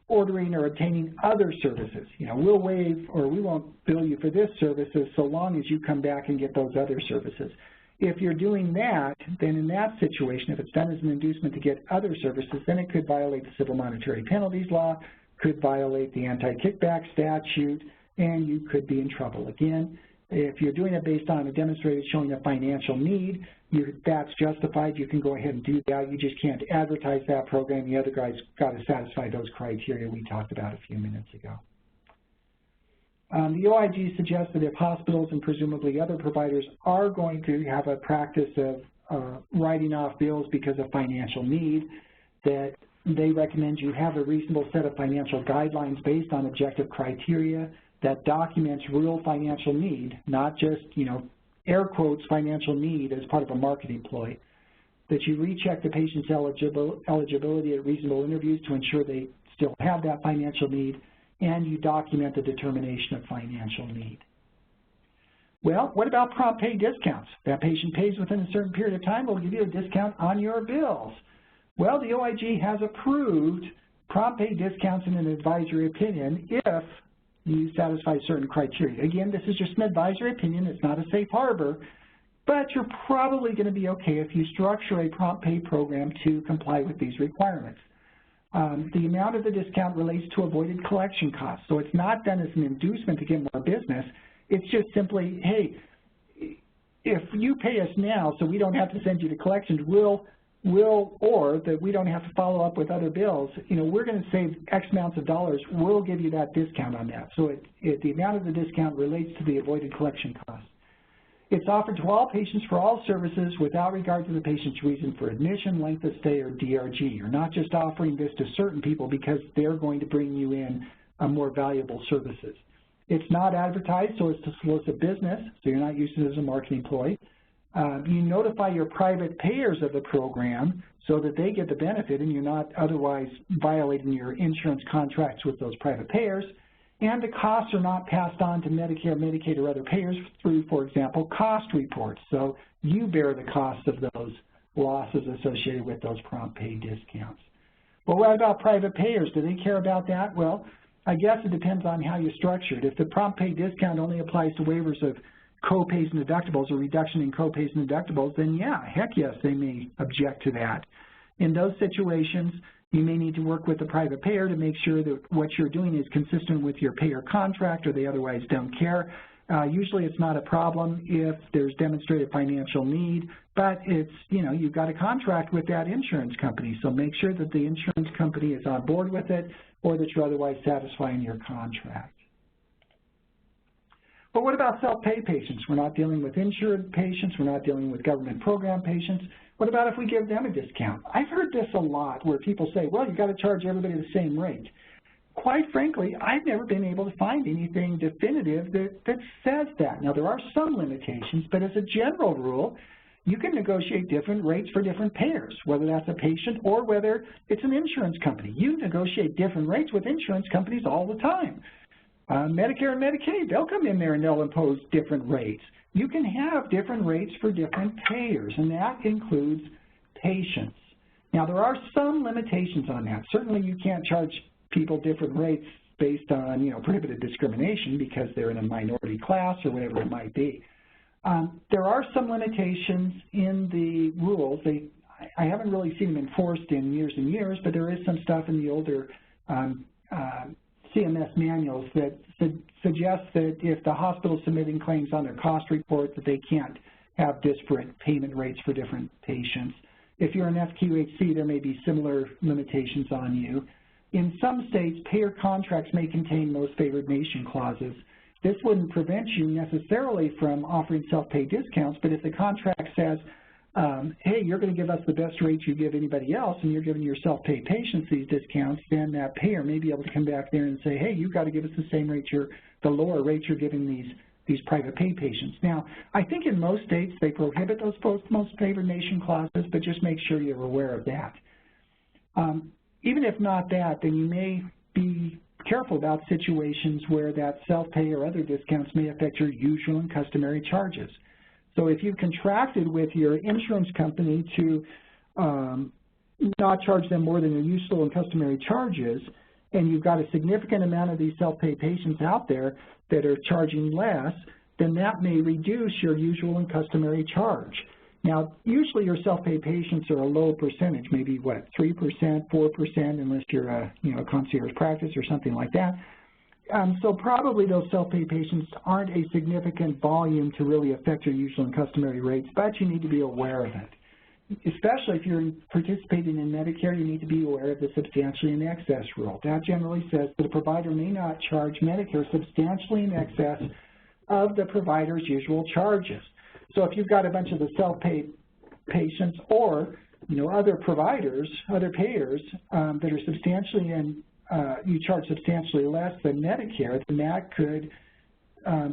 ordering or obtaining other services. We'll waive or we won't bill you for this services so long as you come back and get those other services. If you're doing that, then in that situation, if it's done as an inducement to get other services, then it could violate the civil monetary penalties law, could violate the anti-kickback statute, and you could be in trouble. Again, if you're doing it based on a demonstrated showing a financial need, that's justified. You can go ahead and do that. You just can't advertise that program. The other guys got to satisfy those criteria we talked about a few minutes ago. The OIG suggests that if hospitals and presumably other providers are going to have a practice of writing off bills because of financial need, that they recommend you have a reasonable set of financial guidelines based on objective criteria that documents real financial need, not just, air quotes, financial need as part of a marketing ploy, that you recheck the patient's eligibility at reasonable interviews to ensure they still have that financial need, and you document the determination of financial need. Well, what about prompt pay discounts? That patient pays within a certain period of time, we'll give you a discount on your bills. Well, the OIG has approved prompt pay discounts in an advisory opinion if you satisfy certain criteria. Again, this is just an advisory opinion. It's not a safe harbor, but you're probably going to be okay if you structure a prompt pay program to comply with these requirements. The amount of the discount relates to avoided collection costs, so it's not done as an inducement to get more business. It's just simply, hey, if you pay us now so we don't have to send you to collections, or that we don't have to follow up with other bills, we're going to save X amounts of dollars, we'll give you that discount on that. So the amount of the discount relates to the avoided collection costs. It's offered to all patients for all services without regard to the patient's reason for admission, length of stay, or DRG. You're not just offering this to certain people because they're going to bring you in more valuable services. It's not advertised so as to solicit business, so you're not using it as a marketing ploy. You notify your private payers of the program so that they get the benefit and you're not otherwise violating your insurance contracts with those private payers. And the costs are not passed on to Medicare, Medicaid, or other payers through, for example, cost reports. So you bear the cost of those losses associated with those prompt pay discounts. But what about private payers? Do they care about that? Well, I guess it depends on how you structure it. If the prompt pay discount only applies to waivers of co-pays and deductibles or reduction in co-pays and deductibles, then yeah, heck yes, they may object to that. In those situations, you may need to work with the private payer to make sure that what you're doing is consistent with your payer contract or they otherwise don't care. Usually it's not a problem if there's demonstrated financial need, but it's, you've got a contract with that insurance company, so make sure that the insurance company is on board with it or that you're otherwise satisfying your contract. But what about self-pay patients? We're not dealing with insured patients. We're not dealing with government program patients. What about if we give them a discount? I've heard this a lot where people say, well, you've got to charge everybody the same rate. Quite frankly, I've never been able to find anything definitive that says that. Now, there are some limitations, but as a general rule, you can negotiate different rates for different payers, whether that's a patient or whether it's an insurance company. You negotiate different rates with insurance companies all the time. Medicare and Medicaid, they'll come in there and they'll impose different rates. You can have different rates for different payers, and that includes patients. Now, there are some limitations on that. Certainly, you can't charge people different rates based on, prohibited discrimination because they're in a minority class or whatever it might be. There are some limitations in the rules. I haven't really seen them enforced in years and years, but there is some stuff in the older CMS manuals that suggest that if the hospital is submitting claims on their cost report that they can't have disparate payment rates for different patients. If you're an FQHC, there may be similar limitations on you. In some states, payer contracts may contain most favored nation clauses. This wouldn't prevent you necessarily from offering self-pay discounts, but if the contract says, hey, you're going to give us the best rates you give anybody else, and you're giving your self-pay patients these discounts, then that payer may be able to come back there and say, hey, you've got to give us the same rate, the lower rates you're giving these private pay patients. Now, I think in most states they prohibit those most favored nation clauses, but just make sure you're aware of that. Even if not that, then you may be careful about situations where that self-pay or other discounts may affect your usual and customary charges. So if you've contracted with your insurance company to not charge them more than your usual and customary charges, and you've got a significant amount of these self-pay patients out there that are charging less, then that may reduce your usual and customary charge. Now, usually your self-pay patients are a low percentage, maybe what, 3%, 4%, unless you're a concierge practice or something like that. So probably those self-pay patients aren't a significant volume to really affect your usual and customary rates, but you need to be aware of it. Especially if you're participating in Medicare, you need to be aware of the substantially in excess rule. That generally says that a provider may not charge Medicare substantially in excess of the provider's usual charges. So if you've got a bunch of the self-pay patients or other providers, other payers that are substantially in, you charge substantially less than Medicare, then that could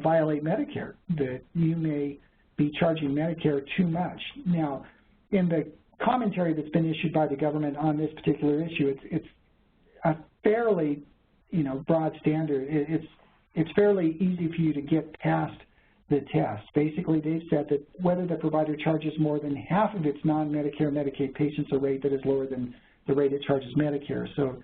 violate Medicare, that you may be charging Medicare too much. Now, in the commentary that's been issued by the government on this particular issue, it's a fairly, broad standard. It's fairly easy for you to get past the test. Basically, they've said that whether the provider charges more than half of its non-Medicare Medicaid patients a rate that is lower than the rate it charges Medicare. So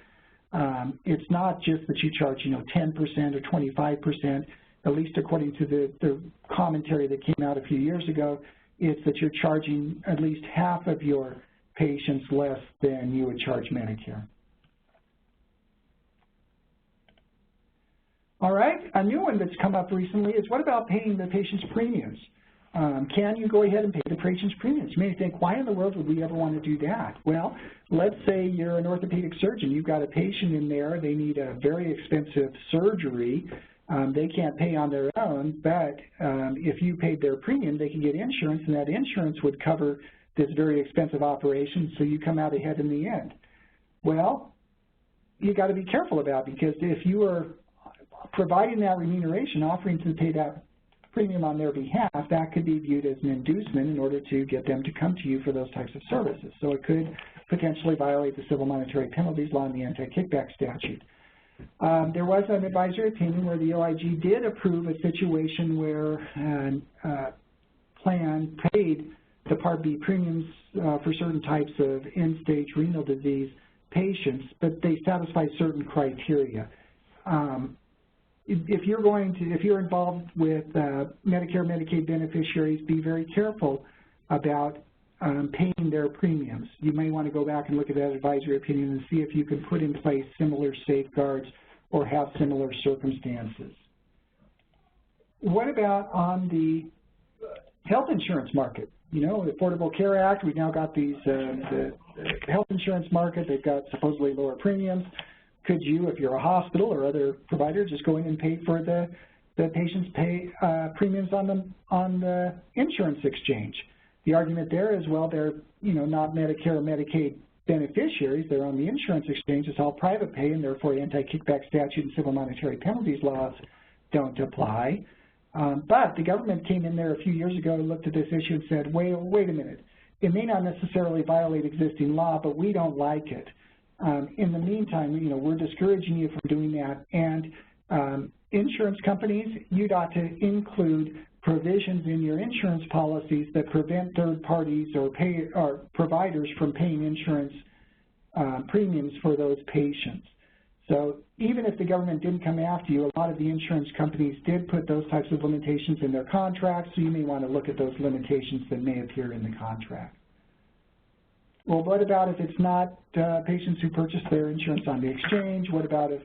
it's not just that you charge, 10% or 25%, at least according to the commentary that came out a few years ago. It's that you're charging at least half of your patients less than you would charge Medicare. All right, a new one that's come up recently is what about paying the patient's premiums? Can you go ahead and pay the patient's premiums? You may think, why in the world would we ever want to do that? Well, let's say you're an orthopedic surgeon. You've got a patient in there. They need a very expensive surgery. They can't pay on their own, but if you paid their premium, they can get insurance, and that insurance would cover this very expensive operation, so you come out ahead in the end. Well, you got to be careful about it, because if you are providing that remuneration, offering to pay that premium on their behalf, that could be viewed as an inducement in order to get them to come to you for those types of services. So it could potentially violate the civil monetary penalties law and the anti-kickback statute. There was an advisory opinion where the OIG did approve a situation where a plan paid the Part B premiums for certain types of end-stage renal disease patients, but they satisfy certain criteria. If you're involved with Medicare, Medicaid beneficiaries, be very careful about paying their premiums. You may want to go back and look at that advisory opinion and see if you can put in place similar safeguards or have similar circumstances. What about on the health insurance market? The Affordable Care Act, we've now got these the health insurance market. They've got supposedly lower premiums. Could you, if you're a hospital or other provider, just go in and pay for the patient's premiums on the insurance exchange? The argument there is, well, they're not Medicare or Medicaid beneficiaries. They're on the insurance exchange. It's all private pay, and therefore anti-kickback statute and civil monetary penalties laws don't apply. But the government came in there a few years ago and looked at this issue and said, wait a minute. It may not necessarily violate existing law, but we don't like it. In the meantime, we're discouraging you from doing that. And insurance companies, you'd ought to include provisions in your insurance policies that prevent third parties or providers from paying insurance premiums for those patients. So even if the government didn't come after you, a lot of the insurance companies did put those types of limitations in their contracts, so you may want to look at those limitations that may appear in the contract. Well, what about if it's not patients who purchase their insurance on the exchange? What about if,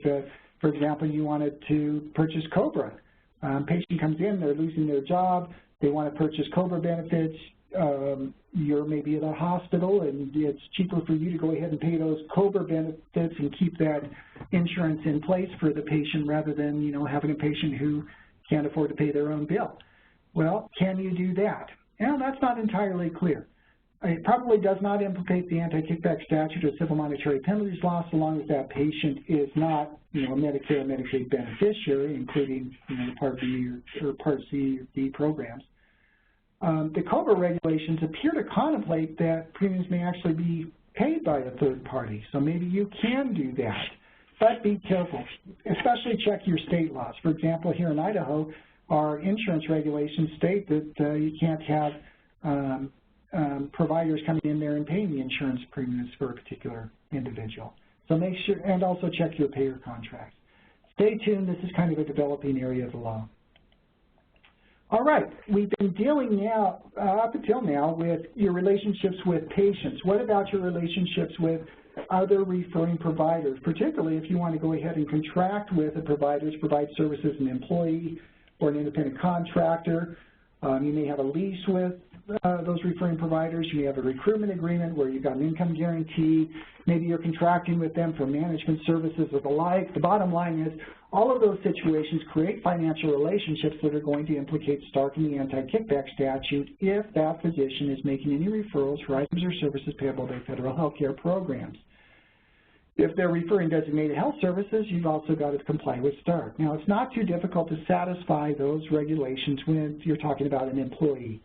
for example, you wanted to purchase COBRA? Patient comes in, they're losing their job, they want to purchase COBRA benefits. You're maybe at a hospital, and it's cheaper for you to go ahead and pay those COBRA benefits and keep that insurance in place for the patient rather than, having a patient who can't afford to pay their own bill. Well, can you do that? Well, that's not entirely clear. It probably does not implicate the anti-kickback statute or civil monetary penalties law so long as that patient is not, a Medicare or Medicaid beneficiary, including, Part B or Part C or D programs. The COBRA regulations appear to contemplate that premiums may actually be paid by a third party, so maybe you can do that. But be careful, especially check your state laws. For example, here in Idaho, our insurance regulations state that you can't have providers coming in there and paying the insurance premiums for a particular individual. So make sure, and also check your payer contracts. Stay tuned, this is kind of a developing area of the law. All right, we've been dealing now, up until now, with your relationships with patients. What about your relationships with other referring providers, particularly if you want to go ahead and contract with a provider to provide services, an employee or an independent contractor? You may have a lease with those referring providers. You may have a recruitment agreement where you've got an income guarantee. Maybe you're contracting with them for management services or the like. The bottom line is all of those situations create financial relationships that are going to implicate Stark in the anti-kickback statute if that physician is making any referrals for items or services payable by federal health care programs. If they're referring designated health services, you've also got to comply with Stark. Now, it's not too difficult to satisfy those regulations when you're talking about an employee.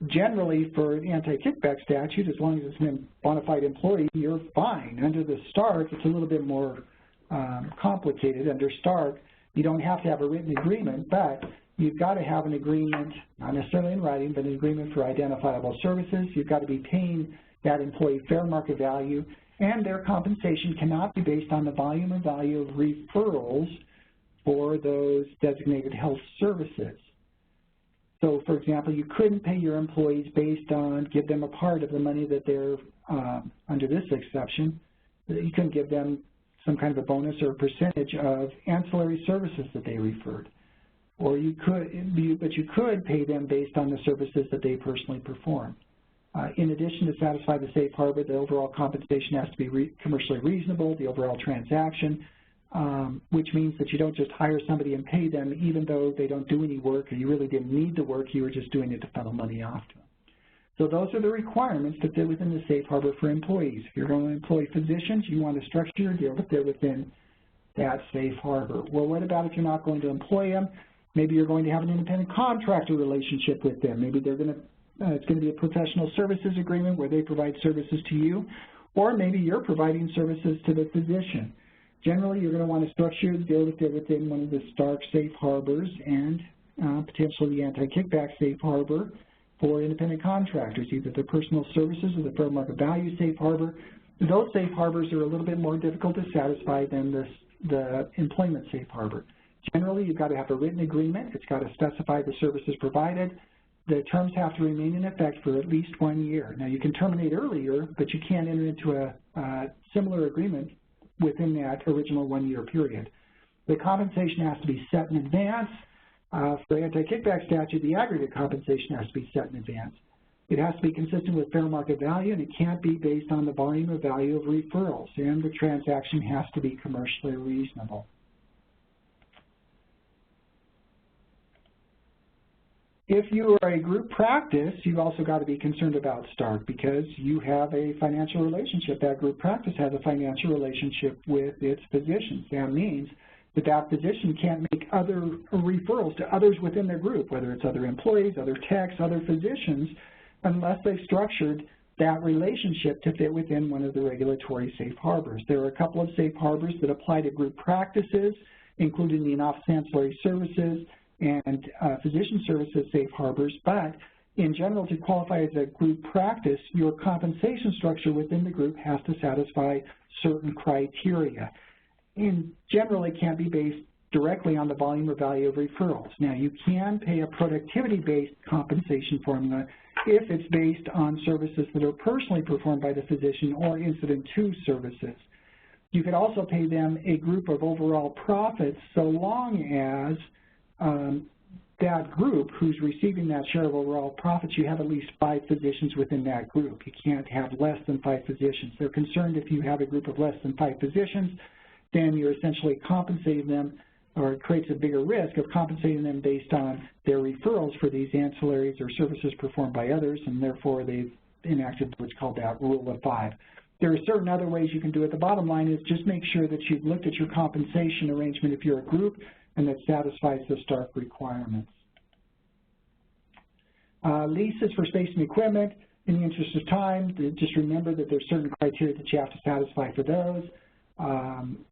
Generally, for an anti-kickback statute, as long as it's a bona fide employee, you're fine. Under the Stark, it's a little bit more complicated. Under Stark, you don't have to have a written agreement, but you've got to have an agreement, not necessarily in writing, but an agreement for identifiable services. You've got to be paying that employee fair market value, and their compensation cannot be based on the volume or value of referrals for those designated health services. So, for example, you couldn't pay your employees based on, give them a part of the money that they're, under this exception, you couldn't give them some kind of a bonus or a percentage of ancillary services that they referred. Or you could, but you could pay them based on the services that they personally perform. In addition, to satisfy the safe harbor, the overall compensation has to be commercially reasonable, the overall transaction, which means that you don't just hire somebody and pay them even though they don't do any work or you really didn't need the work, you were just doing it to funnel money off to them. So those are the requirements to fit within the safe harbor for employees. If you're going to employ physicians, you want to structure your deal to fit within that safe harbor. Well, what about if you're not going to employ them? Maybe you're going to have an independent contractor relationship with them. Maybe they're going to it's going to be a professional services agreement where they provide services to you, or maybe you're providing services to the physician. Generally, you're going to want to structure your deal to fit within one of the Stark safe harbors and potentially the anti-kickback safe harbor for independent contractors, either the personal services or the fair market value safe harbor. Those safe harbors are a little bit more difficult to satisfy than the employment safe harbor. Generally, you've got to have a written agreement. It's got to specify the services provided. The terms have to remain in effect for at least 1 year. Now, you can terminate earlier, but you can't enter into a similar agreement within that original 1-year period. The compensation has to be set in advance. For the anti-kickback statute, the aggregate compensation has to be set in advance. It has to be consistent with fair market value, and it can't be based on the volume or value of referrals, and the transaction has to be commercially reasonable. If you are a group practice, you've also got to be concerned about Stark because you have a financial relationship. That group practice has a financial relationship with its physicians. That means that that physician can't make other referrals to others within their group, whether it's other employees, other techs, other physicians, unless they've structured that relationship to fit within one of the regulatory safe harbors. There are a couple of safe harbors that apply to group practices, including the in-office ancillary services and physician services safe harbors, but in general, to qualify as a group practice, your compensation structure within the group has to satisfy certain criteria. In general, it can't be based directly on the volume or value of referrals. Now, you can pay a productivity-based compensation formula if it's based on services that are personally performed by the physician or incident to services. You could also pay them a group of overall profits so long as that group who's receiving that share of overall profits, you have at least 5 physicians within that group. You can't have less than 5 physicians. They're concerned if you have a group of less than 5 physicians, then you're essentially compensating them, or it creates a bigger risk of compensating them based on their referrals for these ancillaries or services performed by others, and therefore they've enacted what's called that rule of 5. There are certain other ways you can do it. The bottom line is just make sure that you've looked at your compensation arrangement if you're a group and that satisfies the Stark requirements. Leases for space and equipment. In the interest of time, just remember that there's certain criteria that you have to satisfy for those.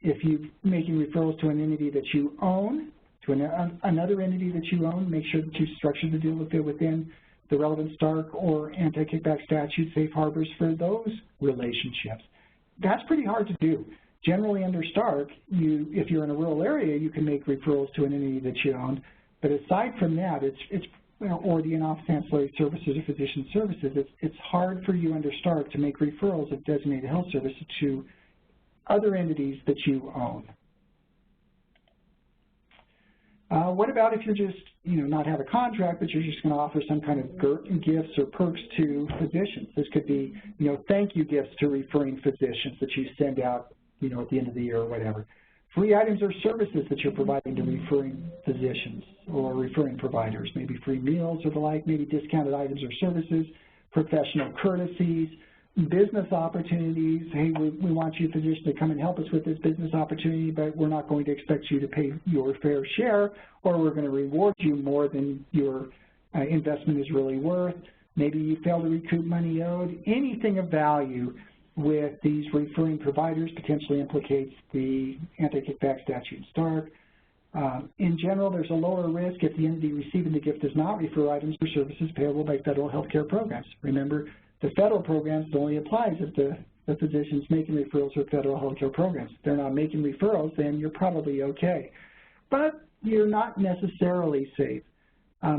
If you're making referrals to an entity that you own, to another entity that you own, make sure that you structure the deal to fit within the relevant Stark or anti-kickback statute safe harbors for those relationships. That's pretty hard to do. Generally under Stark, if you're in a rural area, you can make referrals to an entity that you own. But aside from that, it's or the in-office ancillary services or physician services, it's hard for you under Stark to make referrals of designated health services to other entities that you own. What about if you're just, not have a contract, but you're just going to offer some kind of gifts or perks to physicians? This could be, thank you gifts to referring physicians that you send out, at the end of the year or whatever. Free items or services that you're providing to referring physicians or referring providers, maybe free meals or the like, maybe discounted items or services, professional courtesies, business opportunities. Hey, we want you, physician, to come and help us with this business opportunity, but we're not going to expect you to pay your fair share, or we're going to reward you more than your investment is really worth. Maybe you fail to recoup money owed. Anything of value with these referring providers potentially implicates the anti-kickback statute in Stark. In general, there's a lower risk if the entity receiving the gift does not refer items or services payable by federal health care programs. Remember, the federal programs only applies if the physician's making referrals for federal health care programs. If they're not making referrals, then you're probably okay. But you're not necessarily safe.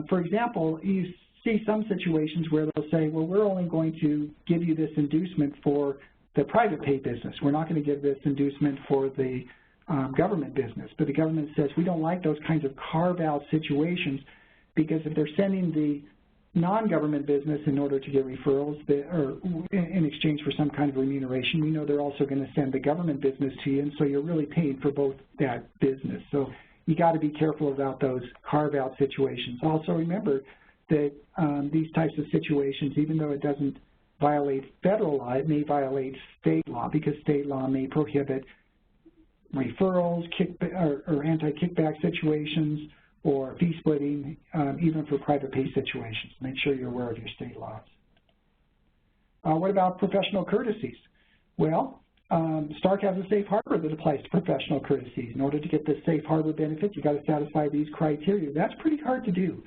For example, you see some situations where they'll say, well, we're only going to give you this inducement for the private pay business. We're not going to give this inducement for the government business. But the government says we don't like those kinds of carve-out situations, because if they're sending the non-government business in order to get referrals or in exchange for some kind of remuneration, we know they're also going to send the government business to you, and so you're really paid for both that business. So you got to be careful about those carve-out situations. Also remember that these types of situations, even though it doesn't violate federal law, it may violate state law, because state law may prohibit referrals, or anti-kickback situations, or fee splitting, even for private pay situations. Make sure you're aware of your state laws. What about professional courtesies? Well, Stark has a safe harbor that applies to professional courtesies. In order to get the safe harbor benefit, you've got to satisfy these criteria. That's pretty hard to do.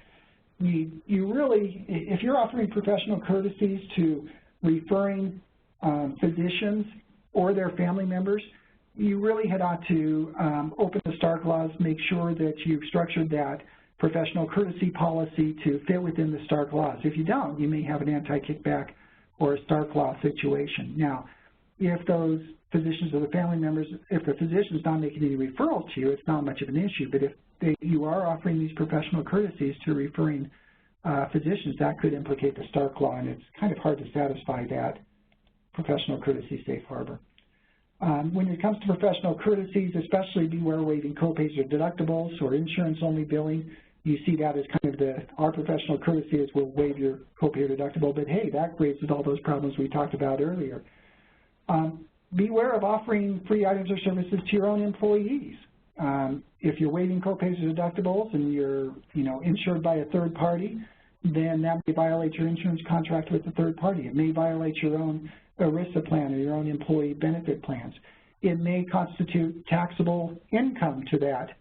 You really, if you're offering professional courtesies to referring physicians or their family members, you really had ought to open the Stark laws, make sure that you've structured that professional courtesy policy to fit within the Stark laws. If you don't, you may have an anti-kickback or a Stark law situation. Now, if those physicians or the family members, if the physician's not making any referrals to you, it's not much of an issue. But if you are offering these professional courtesies to referring physicians, that could implicate the Stark law, and it's kind of hard to satisfy that professional courtesy safe harbor. When it comes to professional courtesies, especially beware waiving copays or deductibles or insurance-only billing. You see that as kind of our professional courtesy is we'll waive your copay or deductible, but hey, that raises all those problems we talked about earlier. Beware of offering free items or services to your own employees. If you're waiving copays or deductibles and you're insured by a third party, then that may violate your insurance contract with the third party. It may violate your own ERISA plan or your own employee benefit plans. It may constitute taxable income to that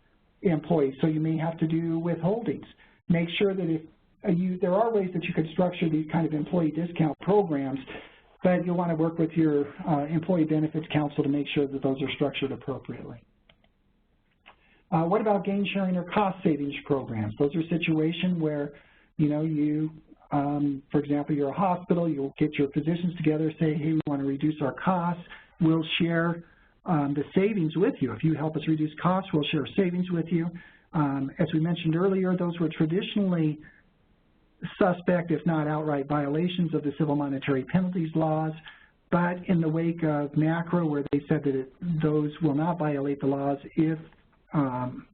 employee, so you may have to do withholdings. Make sure that if there are ways that you could structure these kind of employee discount programs, but you'll want to work with your employee benefits counsel to make sure that those are structured appropriately. What about gain sharing or cost savings programs? Those are situations where, for example, you're a hospital, you'll get your physicians together, say, hey, we want to reduce our costs. We'll share the savings with you. If you help us reduce costs, we'll share savings with you. As we mentioned earlier, those were traditionally suspect, if not outright violations of the civil monetary penalties laws. But in the wake of MACRA, where they said that those will not violate the laws if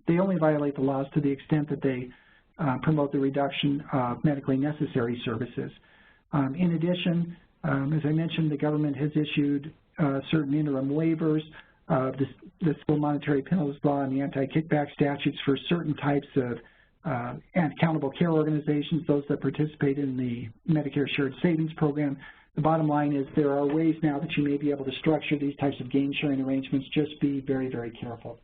they only violate the laws to the extent that they promote the reduction of medically necessary services. In addition, as I mentioned, the government has issued certain interim waivers of the civil monetary penalties law and the anti-kickback statutes for certain types of accountable care organizations, those that participate in the Medicare Shared Savings Program. The bottom line is there are ways now that you may be able to structure these types of gain sharing arrangements. Just be very, very careful.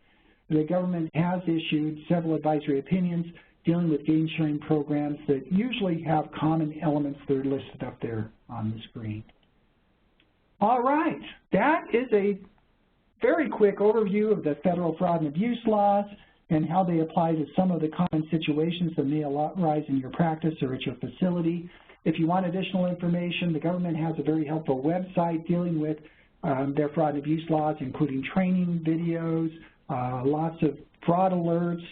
The government has issued several advisory opinions dealing with gain sharing programs that usually have common elements that are listed up there on the screen. All right, that is a very quick overview of the federal fraud and abuse laws. and how they apply to some of the common situations that may arise in your practice or at your facility. If you want additional information, the government has a very helpful website dealing with their fraud and abuse laws, including training videos, lots of fraud alerts,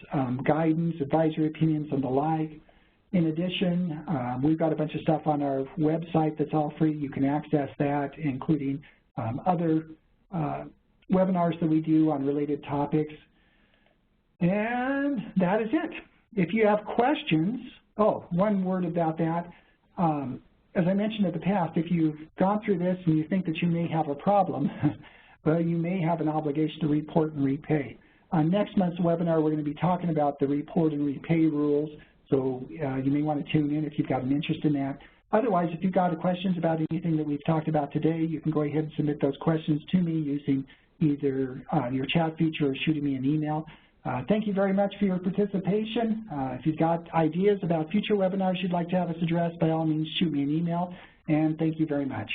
guidance, advisory opinions, and the like. In addition, we've got a bunch of stuff on our website that's all free. You can access that, including other webinars that we do on related topics. And that is it. If you have questions, one word about that. As I mentioned in the past, if you've gone through this and you think that you may have a problem, well, you may have an obligation to report and repay. On next month's webinar, we're going to be talking about the report and repay rules, so you may want to tune in if you've got an interest in that. Otherwise, if you've got questions about anything that we've talked about today, you can go ahead and submit those questions to me using either your chat feature or shooting me an email. Thank you very much for your participation. If you've got ideas about future webinars you'd like to have us address, by all means, shoot me an email, and thank you very much.